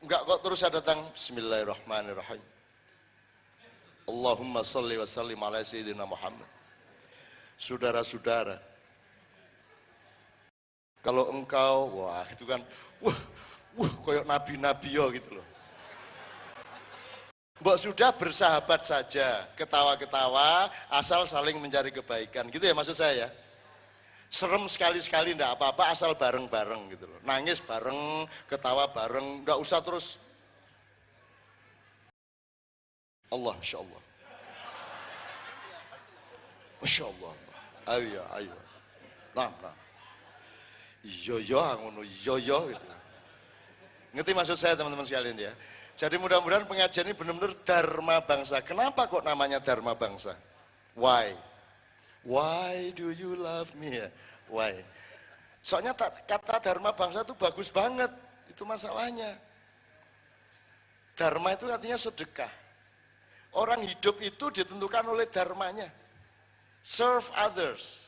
nggak kok terus saya datang Bismillahirrahmanirrahim. Allahumma sholli wa sallim ala sayyidina Muhammad. Saudara-saudara, kalau engkau, wah itu kan, koyok nabi-nabi yo gitu loh. Mbok sudah bersahabat saja, ketawa-ketawa, asal saling mencari kebaikan, gitu ya maksud saya ya. Serem sekali-sekali enggak apa-apa, asal bareng-bareng gitu loh. Nangis bareng, ketawa bareng, enggak usah terus. Allah, Masya Allah. Masya Allah. Ayo, ayo. Nah. Iya ngono iya gitu. Ngerti maksud saya teman-teman sekalian ya. Jadi mudah-mudahan pengajian ini benar-benar dharma bangsa. Kenapa kok namanya dharma bangsa? Why? Why do you love me? Why? Soalnya kata dharma bangsa itu bagus banget. Itu masalahnya. Dharma itu artinya sedekah. Orang hidup itu ditentukan oleh dharmanya. Serve others.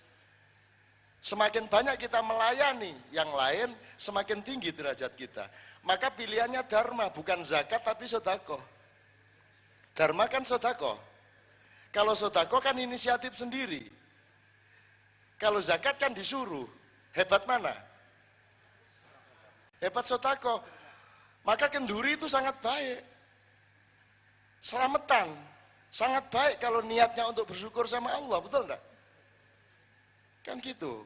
Semakin banyak kita melayani yang lain, semakin tinggi derajat kita. Maka pilihannya dharma, bukan zakat tapi sedekah. Dharma kan sedekah. Kalau sedekah kan inisiatif sendiri. Kalau zakat kan disuruh. Hebat mana? Hebat sedekah. Maka kenduri itu sangat baik. Selamatan. Sangat baik kalau niatnya untuk bersyukur sama Allah, betul enggak? Kan gitu.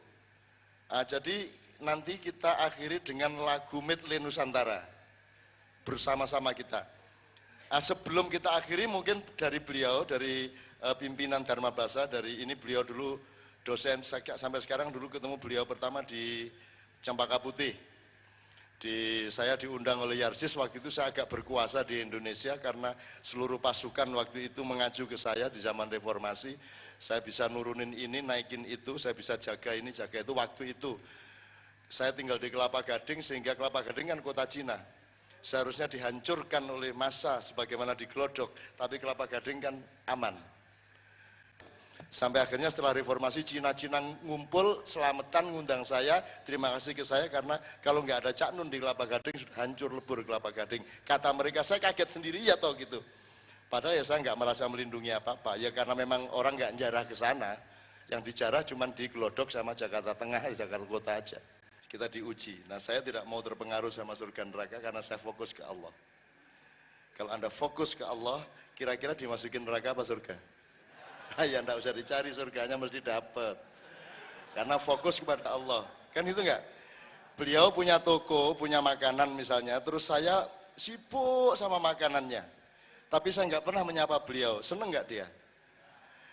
Nah, jadi nanti kita akhiri dengan lagu Medley Nusantara bersama-sama kita. Nah, sebelum kita akhiri mungkin dari beliau, dari pimpinan Dharma Bangsa, dari ini beliau dulu dosen, sampai sekarang dulu ketemu beliau pertama di Cempaka Putih. Saya diundang oleh Yarsis, waktu itu saya agak berkuasa di Indonesia karena seluruh pasukan waktu itu mengacu ke saya di zaman reformasi. Saya bisa nurunin ini, naikin itu, saya bisa jaga ini, jaga itu. Waktu itu saya tinggal di Kelapa Gading, sehingga Kelapa Gading kan kota Cina. Seharusnya dihancurkan oleh massa sebagaimana di Glodok, tapi Kelapa Gading kan aman. Sampai akhirnya setelah reformasi Cina-Cina ngumpul, selamatan ngundang saya, terima kasih ke saya karena kalau nggak ada Cak Nun di Kelapa Gading sudah hancur lebur Kelapa Gading. Kata mereka, saya kaget sendiri ya toh gitu. Padahal ya saya nggak merasa melindungi apa-apa, ya karena memang orang nggak jarah ke sana, yang dijarah cuma di Glodok sama Jakarta Tengah, Jakarta Kota aja. Kita diuji. Nah saya tidak mau terpengaruh sama surga neraka karena saya fokus ke Allah. Kalau Anda fokus ke Allah, kira-kira dimasukin neraka apa surga? Ya enggak usah dicari, surganya mesti dapat. Karena fokus kepada Allah. Kan itu enggak? Beliau punya toko, punya makanan misalnya, terus saya sibuk sama makanannya. Tapi saya nggak pernah menyapa beliau, seneng nggak dia?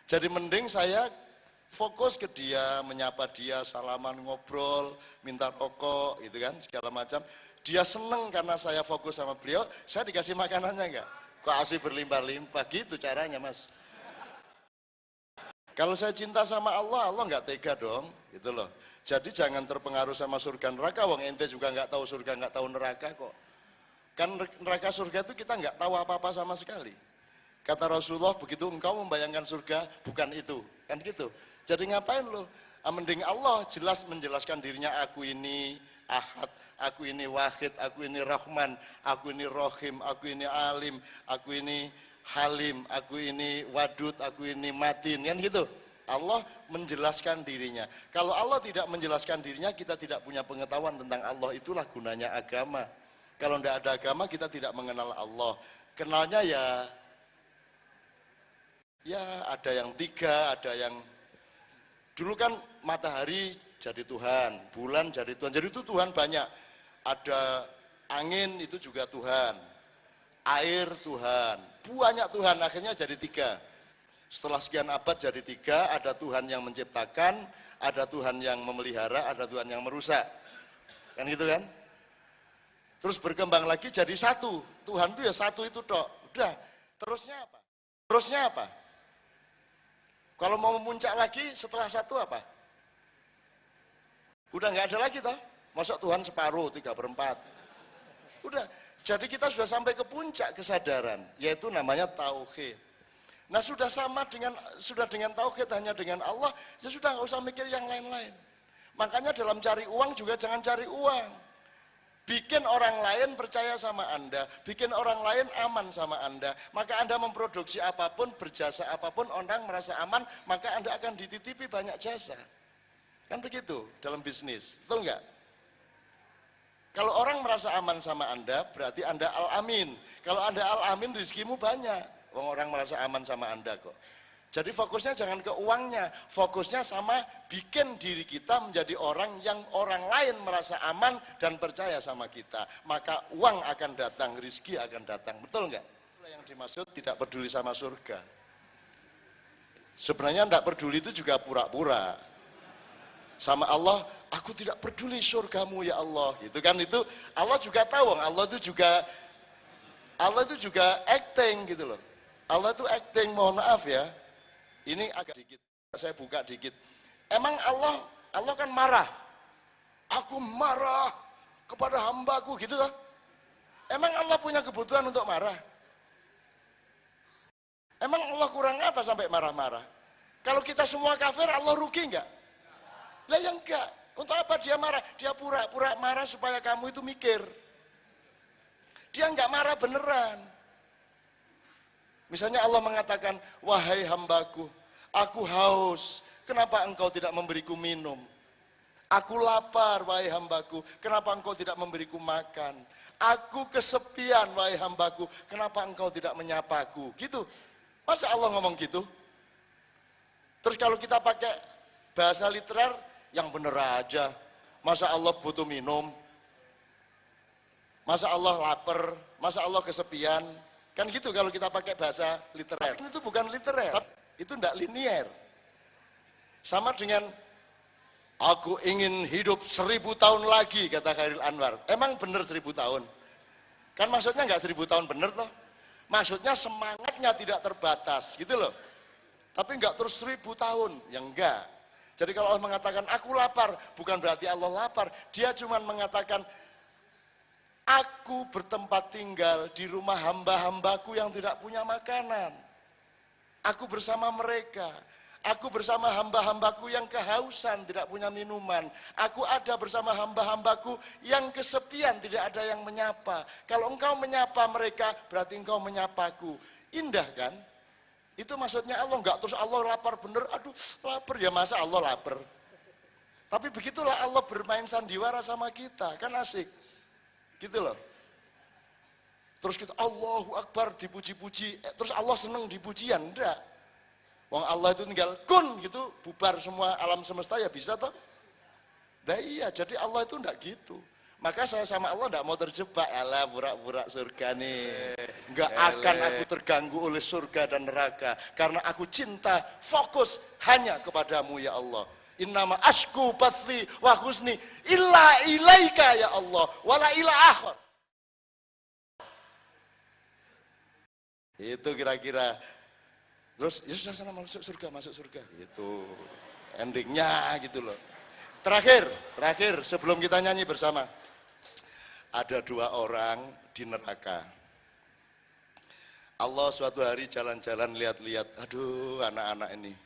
Jadi mending saya fokus ke dia, menyapa dia, salaman, ngobrol, minta rokok, gitu kan, segala macam. Dia seneng karena saya fokus sama beliau, saya dikasih makanannya nggak? Kok asih berlimpah-limpah, gitu caranya mas. Kalau saya cinta sama Allah, Allah nggak tega dong, gitu loh. Jadi jangan terpengaruh sama surga neraka, wong ente juga nggak tahu surga, nggak tahu neraka kok. Kan neraka surga itu kita nggak tahu apa-apa sama sekali. Kata Rasulullah, begitu engkau membayangkan surga, bukan itu. Kan gitu. Jadi ngapain lo? Mending Allah jelas menjelaskan dirinya, aku ini Ahad, aku ini Wahid, aku ini Rahman, aku ini Rohim, aku ini Alim, aku ini Halim, aku ini Wadud, aku ini Matin. Kan gitu. Allah menjelaskan dirinya. Kalau Allah tidak menjelaskan dirinya, kita tidak punya pengetahuan tentang Allah. Itulah gunanya agama. Kalau tidak ada agama, kita tidak mengenal Allah. Kenalnya ya ada yang tiga, ada yang dulu kan matahari jadi Tuhan, bulan jadi Tuhan. Jadi itu Tuhan banyak. Ada angin itu juga Tuhan, air Tuhan, banyak Tuhan. Akhirnya jadi tiga. Setelah sekian abad jadi tiga, ada Tuhan yang menciptakan, ada Tuhan yang memelihara, ada Tuhan yang merusak. Kan gitu kan? Terus berkembang lagi jadi satu. Tuhan itu ya satu itu tok. Udah. Terusnya apa? Terusnya apa? Kalau mau memuncak lagi setelah satu apa? Udah nggak ada lagi toh? Masuk Tuhan separuh, 3/4. Udah. Jadi kita sudah sampai ke puncak kesadaran, yaitu namanya tauhid. Nah sudah dengan tauhid hanya dengan Allah, ya sudah nggak usah mikir yang lain-lain. Makanya dalam cari uang juga jangan cari uang. Bikin orang lain percaya sama Anda, bikin orang lain aman sama Anda. Maka Anda memproduksi apapun, berjasa apapun, orang merasa aman, maka Anda akan dititipi banyak jasa. Kan begitu dalam bisnis, betul nggak? Kalau orang merasa aman sama Anda, berarti Anda al-amin. Kalau Anda al-amin, rezekimu banyak. Orang merasa aman sama Anda kok. Jadi fokusnya jangan ke uangnya, fokusnya sama bikin diri kita menjadi orang yang orang lain merasa aman dan percaya sama kita. Maka uang akan datang, rezeki akan datang, betul nggak? Yang dimaksud tidak peduli sama surga. Sebenarnya tidak peduli itu juga pura-pura. Sama Allah, aku tidak peduli surgamu ya Allah. Gitu kan, itu Allah juga tahu, Allah itu juga acting gitu loh. Allah itu acting, mohon maaf ya. Ini agak dikit, saya buka dikit. Emang Allah kan marah. Aku marah kepada hambaku gitu kan? Emang Allah punya kebutuhan untuk marah? Emang Allah kurang apa sampai marah-marah? Kalau kita semua kafir, Allah rugi enggak? Lah ya enggak. Untuk apa dia marah? Dia pura-pura marah supaya kamu itu mikir. Dia enggak marah beneran. Misalnya Allah mengatakan, wahai hambaku, aku haus, kenapa engkau tidak memberiku minum? Aku lapar, wahai hambaku, kenapa engkau tidak memberiku makan? Aku kesepian, wahai hambaku, kenapa engkau tidak menyapaku? Gitu. Masa Allah ngomong gitu? Terus kalau kita pakai bahasa literer, yang bener aja. Masa Allah butuh minum? Masa Allah lapar? Masa Allah kesepian? Kan gitu kalau kita pakai bahasa literer. Itu bukan literer, itu tidak linier. Sama dengan aku ingin hidup 1000 tahun lagi, kata Khairil Anwar. Emang bener 1000 tahun? Kan maksudnya nggak 1000 tahun bener toh? Maksudnya semangatnya tidak terbatas, gitu loh. Tapi nggak terus 1000 tahun, yang enggak. Jadi kalau Allah mengatakan aku lapar, bukan berarti Allah lapar. Dia cuma mengatakan aku bertempat tinggal di rumah hamba-hambaku yang tidak punya makanan. Aku bersama mereka. Aku bersama hamba-hambaku yang kehausan, tidak punya minuman. Aku ada bersama hamba-hambaku yang kesepian, tidak ada yang menyapa. Kalau engkau menyapa mereka, berarti engkau menyapaku. Indah kan? Itu maksudnya Allah, enggak terus Allah lapar bener, aduh lapar ya, masa Allah lapar. Tapi begitulah Allah bermain sandiwara sama kita, kan asik. Gitu loh. Terus kita Allahu Akbar dipuji-puji, terus Allah seneng dipujian, enggak. Wong Allah itu tinggal kun gitu, bubar semua alam semesta ya bisa toh. Nah iya, jadi Allah itu enggak gitu. Maka saya sama Allah enggak mau terjebak, alah pura-pura surga nih. Enggak akan aku terganggu oleh surga dan neraka, karena aku cinta, fokus hanya kepadamu ya Allah. Innama ashku bathi wa husni illa ilaika ya Allah wala ila akhir. Itu kira-kira. Terus ya sudah sana masuk surga gitu. Endingnya gitu loh. Terakhir sebelum kita nyanyi bersama. Ada 2 orang di neraka. Allah suatu hari jalan-jalan lihat-lihat, aduh anak-anak ini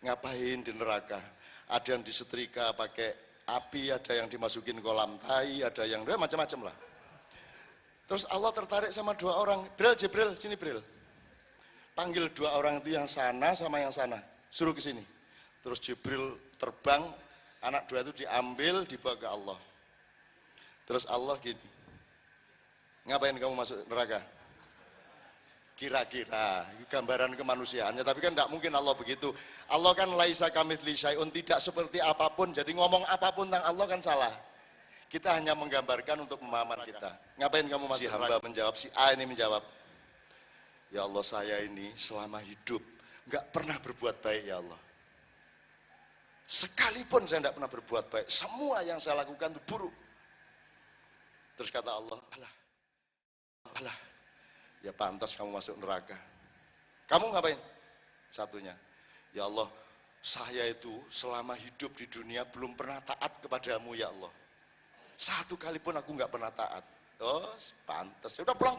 ngapain di neraka? Ada yang disetrika pakai api, ada yang dimasukin kolam tai, ada yang macam-macam lah. Terus Allah tertarik sama 2 orang. Jibril, sini Bril. Panggil 2 orang itu yang sana sama yang sana. Suruh ke sini. Terus Jibril terbang, anak dua itu diambil, dibawa ke Allah. Terus Allah gini, ngapain kamu masuk neraka? Kira-kira, gambaran kemanusiaannya, tapi kan tidak mungkin Allah begitu. Allah kan laisa kamitsli syai'un, tidak seperti apapun, jadi ngomong apapun tentang Allah kan salah. Kita hanya menggambarkan untuk pemahaman kita. Ngapain kamu masuk neraka? Si hamba menjawab, si A ini menjawab, ya Allah, saya ini selama hidup nggak pernah berbuat baik ya Allah. Sekalipun saya tidak pernah berbuat baik, semua yang saya lakukan itu buruk. Terus kata Allah, alah, ya pantas kamu masuk neraka. Kamu ngapain? Satunya, ya Allah, saya itu selama hidup di dunia belum pernah taat kepadamu ya Allah. Satu kali pun aku nggak pernah taat. Oh, pantas. Udah pulang.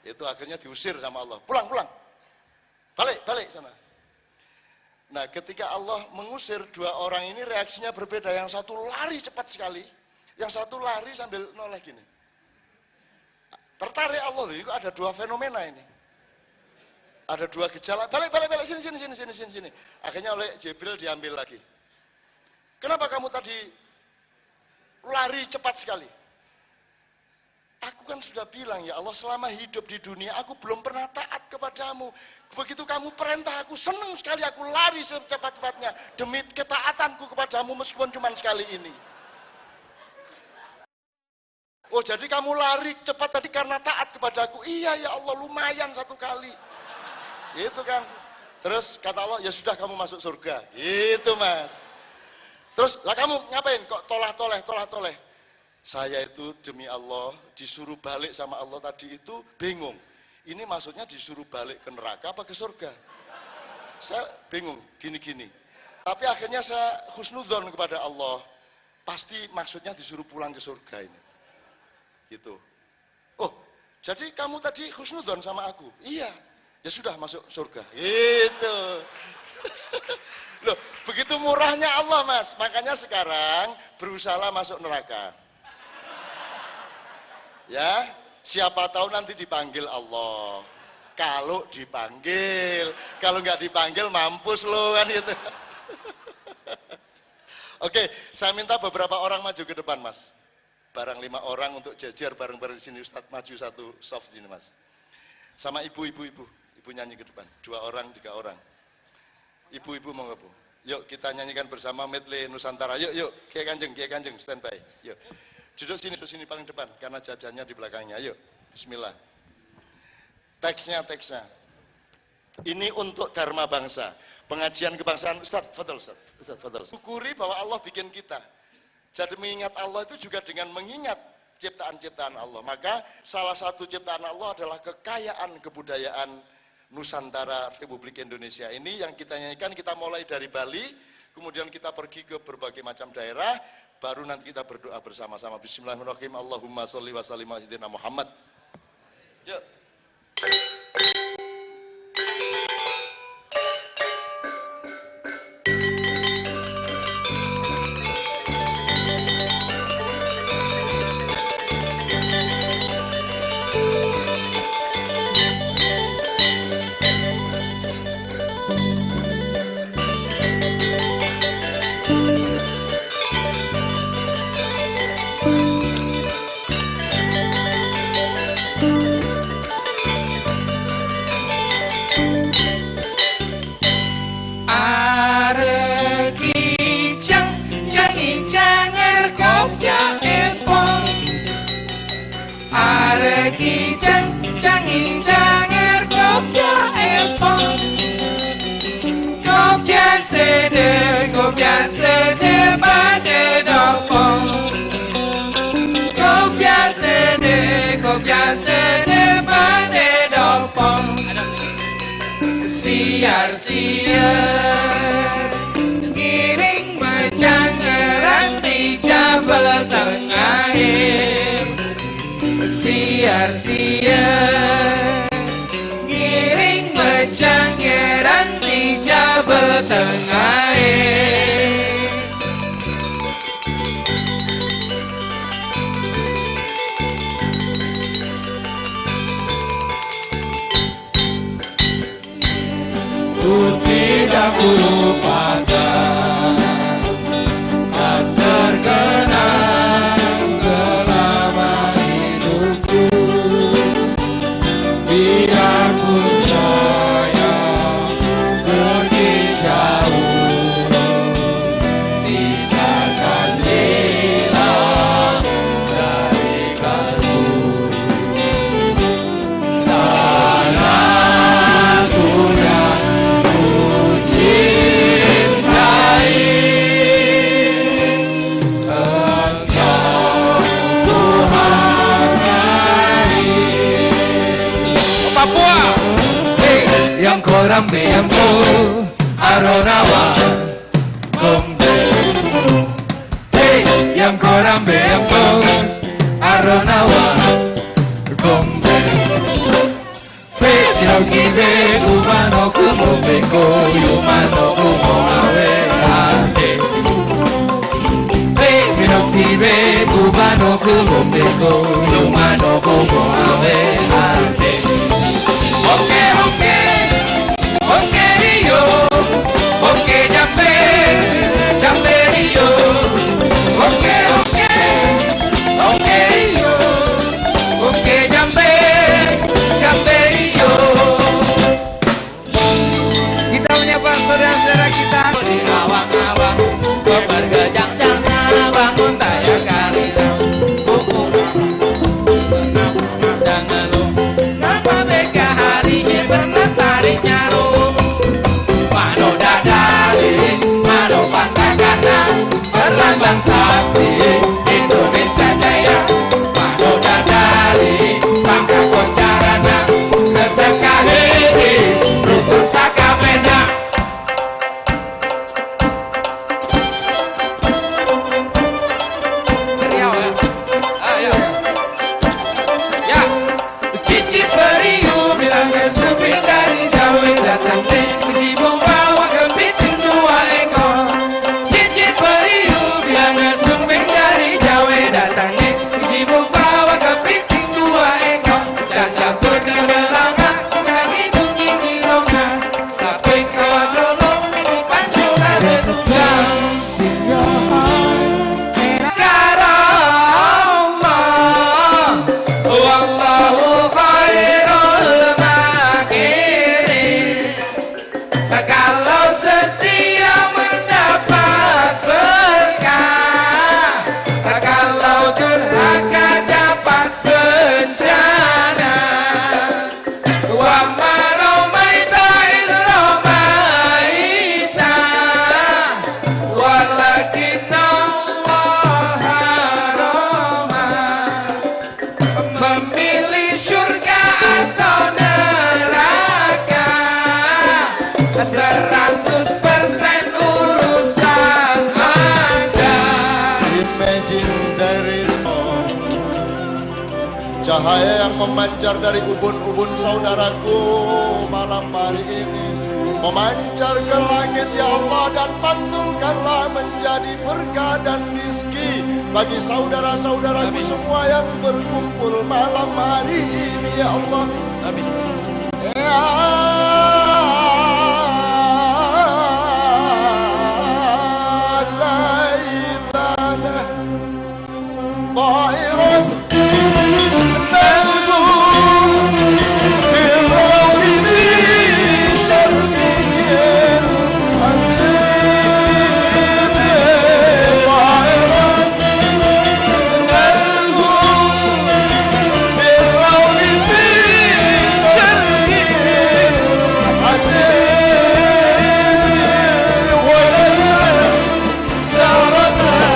Itu akhirnya diusir sama Allah. Pulang. Balik sana. Nah, ketika Allah mengusir dua orang ini reaksinya berbeda. Yang satu lari cepat sekali, yang satu lari sambil noleh gini. Tertarik Allah, itu ada dua fenomena ini. Ada dua gejala, balik, sini. Akhirnya oleh Jibril diambil lagi. Kenapa kamu tadi lari cepat sekali? Aku kan sudah bilang ya Allah, selama hidup di dunia aku belum pernah taat kepadamu. Begitu kamu perintah aku, senang sekali aku lari secepat-cepatnya demi ketaatanku kepadamu meskipun cuma sekali ini. Oh, jadi kamu lari cepat tadi karena taat kepadaku. Iya ya Allah, lumayan satu kali. Gitu kan. Terus kata Allah, ya sudah kamu masuk surga. Gitu Mas. Terus lah kamu ngapain kok tolah-toleh? Saya itu demi Allah disuruh balik sama Allah tadi itu bingung. Ini maksudnya disuruh balik ke neraka apa ke surga? Saya bingung, gini-gini. Tapi akhirnya saya husnudzon kepada Allah. Pasti maksudnya disuruh pulang ke surga ini. Gitu. Oh, jadi kamu tadi husnudzon sama aku? Iya. Ya sudah masuk surga. Gitu. Loh, begitu murahnya Allah Mas. Makanya sekarang berusaha masuk neraka. Ya, siapa tahu nanti dipanggil Allah. Kalau dipanggil, kalau nggak dipanggil mampus lo kan gitu. Oke, saya minta beberapa orang maju ke depan Mas. Barang 5 orang untuk jajar bareng-bareng di sini. Ustadz maju satu soft sini Mas. Sama ibu nyanyi ke depan. 2 orang, 3 orang. Ibu mau nggak Bu? Yuk kita nyanyikan bersama medley Nusantara. Yuk, Kiai Kanjeng, standby. Yuk. Duduk sini paling depan, karena jajannya di belakangnya. Ayo, bismillah. Teksnya. Ini untuk dharma bangsa. Pengajian kebangsaan, Ustaz, fadal. Syukuri bahwa Allah bikin kita. Jadi mengingat Allah itu juga dengan mengingat ciptaan-ciptaan Allah. Maka salah satu ciptaan Allah adalah kekayaan kebudayaan Nusantara Republik Indonesia ini yang kita nyanyikan. Kita mulai dari Bali, kemudian kita pergi ke berbagai macam daerah, baru nanti kita berdoa bersama-sama. Bismillahirrahmanirrahim. Allahumma sholli wa sallim ala sayyidina Muhammad. Yuk. Siar-siar ngiring menjangeran di Jabal Tengahir. Siar-siar ngiring menjangeran di Jabal Tengahir. Ku tidak lupa korambe yambo aronawa kombe hey yang korambe yambo aronawa kombe hey tiro kibe umano kumo beko yumano kumo awe ade hey tiro kibe umano kumo beko yumano kumo awe ade oke oke oke rio oke jambe jambe rio oke oke oke rio oke jambe jambe rio kita menyapa saudara-saudara kita di awang-awang bergejang-jang bangun tayang kali jangan lupa beka harinya bermatahari nyaru mano dadali mano pangkakana berlambang sakti Indonesia jaya mano dadali pangkak koncarana resep kahiri rukun sakapena Riau ya ayo ya cici periu bilang ke supir dari jauh datang di bawa kepiting dua ekor cici periu bilang ke supir dari jauh datang di bawa kepiting dua ekor jajak bergelanga kan hidung gigi ronga sampai kau dulu di pancuran retunggang karamah wallahu khairul makirin kalau setia mendapat berkah kalau durhaka dapat bencana wa ma romaita iz romaita walakin Allah roma memilih surga atau neraka 100% urusan Anda. Imagine there is cahaya yang memancar dari ubun-ubun saudaraku malam hari ini, memancar ke langit ya Allah, dan pantulkanlah menjadi berkah dan rizki bagi saudara-saudaraku semua yang berkumpul malam hari ini ya Allah. Amin. Ya laitana طائرة نلقو بالروح بشرقه العظيم طائرة نلقو بالروح بشرقه العظيم ولنا زارتها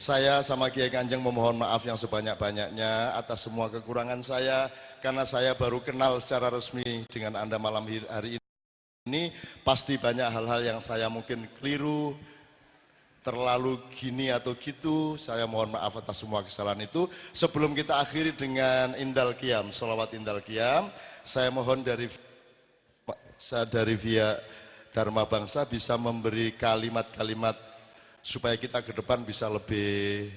Saya sama Kiai Kanjeng memohon maaf yang sebanyak-banyaknya atas semua kekurangan saya, karena saya baru kenal secara resmi dengan Anda malam hari ini. Pasti banyak hal-hal yang saya mungkin keliru, terlalu gini atau gitu. Saya mohon maaf atas semua kesalahan itu. Sebelum kita akhiri dengan Indal Qiyam, sholawat Indal Qiyam, saya mohon dari via Dharma Bangsa bisa memberi kalimat-kalimat supaya kita ke depan bisa lebih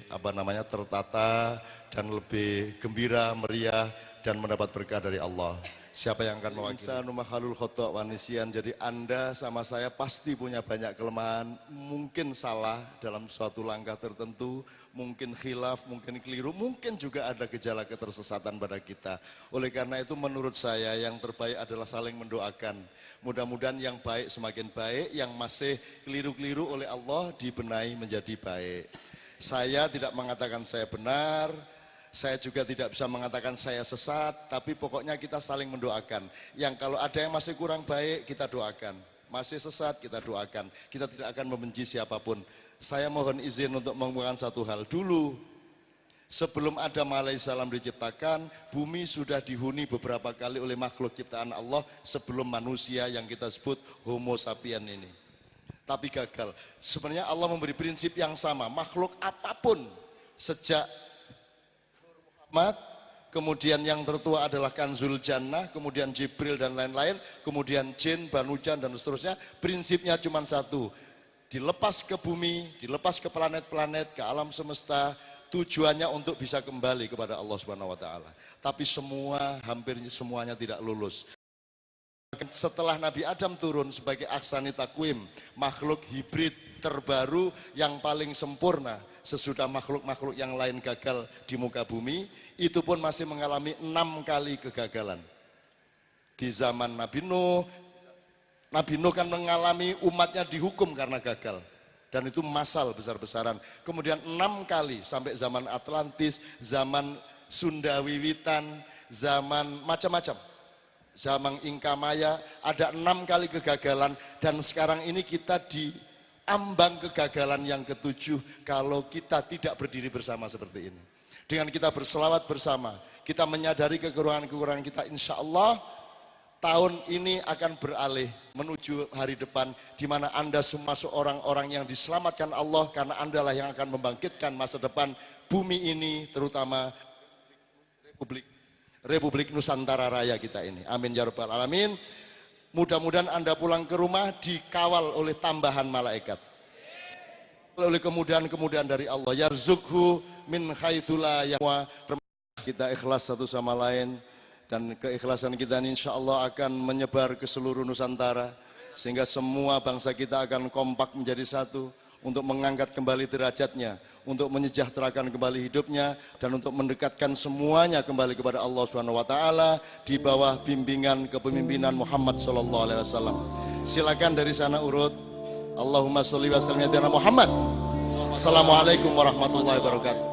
tertata dan lebih gembira, meriah dan mendapat berkah dari Allah. Siapa yang akan mewakili? Insanu makhlul khata' wa nisyan. Jadi Anda sama saya pasti punya banyak kelemahan, mungkin salah dalam suatu langkah tertentu, mungkin khilaf, mungkin keliru, mungkin juga ada gejala ketersesatan pada kita. Oleh karena itu menurut saya yang terbaik adalah saling mendoakan. Mudah-mudahan yang baik semakin baik, yang masih keliru-keliru oleh Allah dibenahi menjadi baik. Saya tidak mengatakan saya benar, saya juga tidak bisa mengatakan saya sesat, tapi pokoknya kita saling mendoakan. Yang kalau ada yang masih kurang baik, kita doakan. Masih sesat, kita doakan. Kita tidak akan membenci siapapun. Saya mohon izin untuk mengumumkan satu hal. Dulu, sebelum Adam alaihissalam diciptakan, bumi sudah dihuni beberapa kali oleh makhluk ciptaan Allah sebelum manusia yang kita sebut Homo sapien ini. Tapi gagal. Sebenarnya Allah memberi prinsip yang sama. Makhluk apapun, sejak kemudian yang tertua adalah Kanzul Jannah, kemudian Jibril dan lain-lain, kemudian Jin, Banu Jan dan seterusnya. Prinsipnya cuma satu, dilepas ke bumi, dilepas ke planet-planet, ke alam semesta, tujuannya untuk bisa kembali kepada Allah Subhanahu wa taala. Tapi hampir semuanya tidak lulus. Setelah Nabi Adam turun sebagai aksani takwim, makhluk hibrid terbaru yang paling sempurna sesudah makhluk-makhluk yang lain gagal di muka bumi, itu pun masih mengalami 6 kali kegagalan. Di zaman Nabi Nuh kan mengalami umatnya dihukum karena gagal, dan itu massal besar-besaran. Kemudian 6 kali sampai zaman Atlantis, zaman Sunda Wiwitan, zaman macam-macam, zaman Inka Maya, ada 6 kali kegagalan, dan sekarang ini kita di ambang kegagalan yang ke-7 kalau kita tidak berdiri bersama seperti ini. Dengan kita berselawat bersama, kita menyadari kekurangan-kekurangan kita, insya Allah tahun ini akan beralih menuju hari depan di mana Anda semua orang-orang yang diselamatkan Allah, karena Anda lah yang akan membangkitkan masa depan bumi ini, terutama Republik Nusantara Raya kita ini. Amin ya rabbal alamin. Mudah-mudahan Anda pulang ke rumah dikawal oleh tambahan malaikat, oleh kemudahan-kemudahan dari Allah. Yarzukhu min haitsu la yahtasib. Kita ikhlas satu sama lain, dan keikhlasan kita ini insya Allah akan menyebar ke seluruh Nusantara, sehingga semua bangsa kita akan kompak menjadi satu untuk mengangkat kembali derajatnya, untuk menyejahterakan kembali hidupnya, dan untuk mendekatkan semuanya kembali kepada Allah Subhanahu wa taala di bawah bimbingan kepemimpinan Muhammad sallallahu alaihi wasallam. Silakan dari sana urut. Allahumma sholli wa sallim ala Muhammad. Assalamualaikum warahmatullahi wabarakatuh.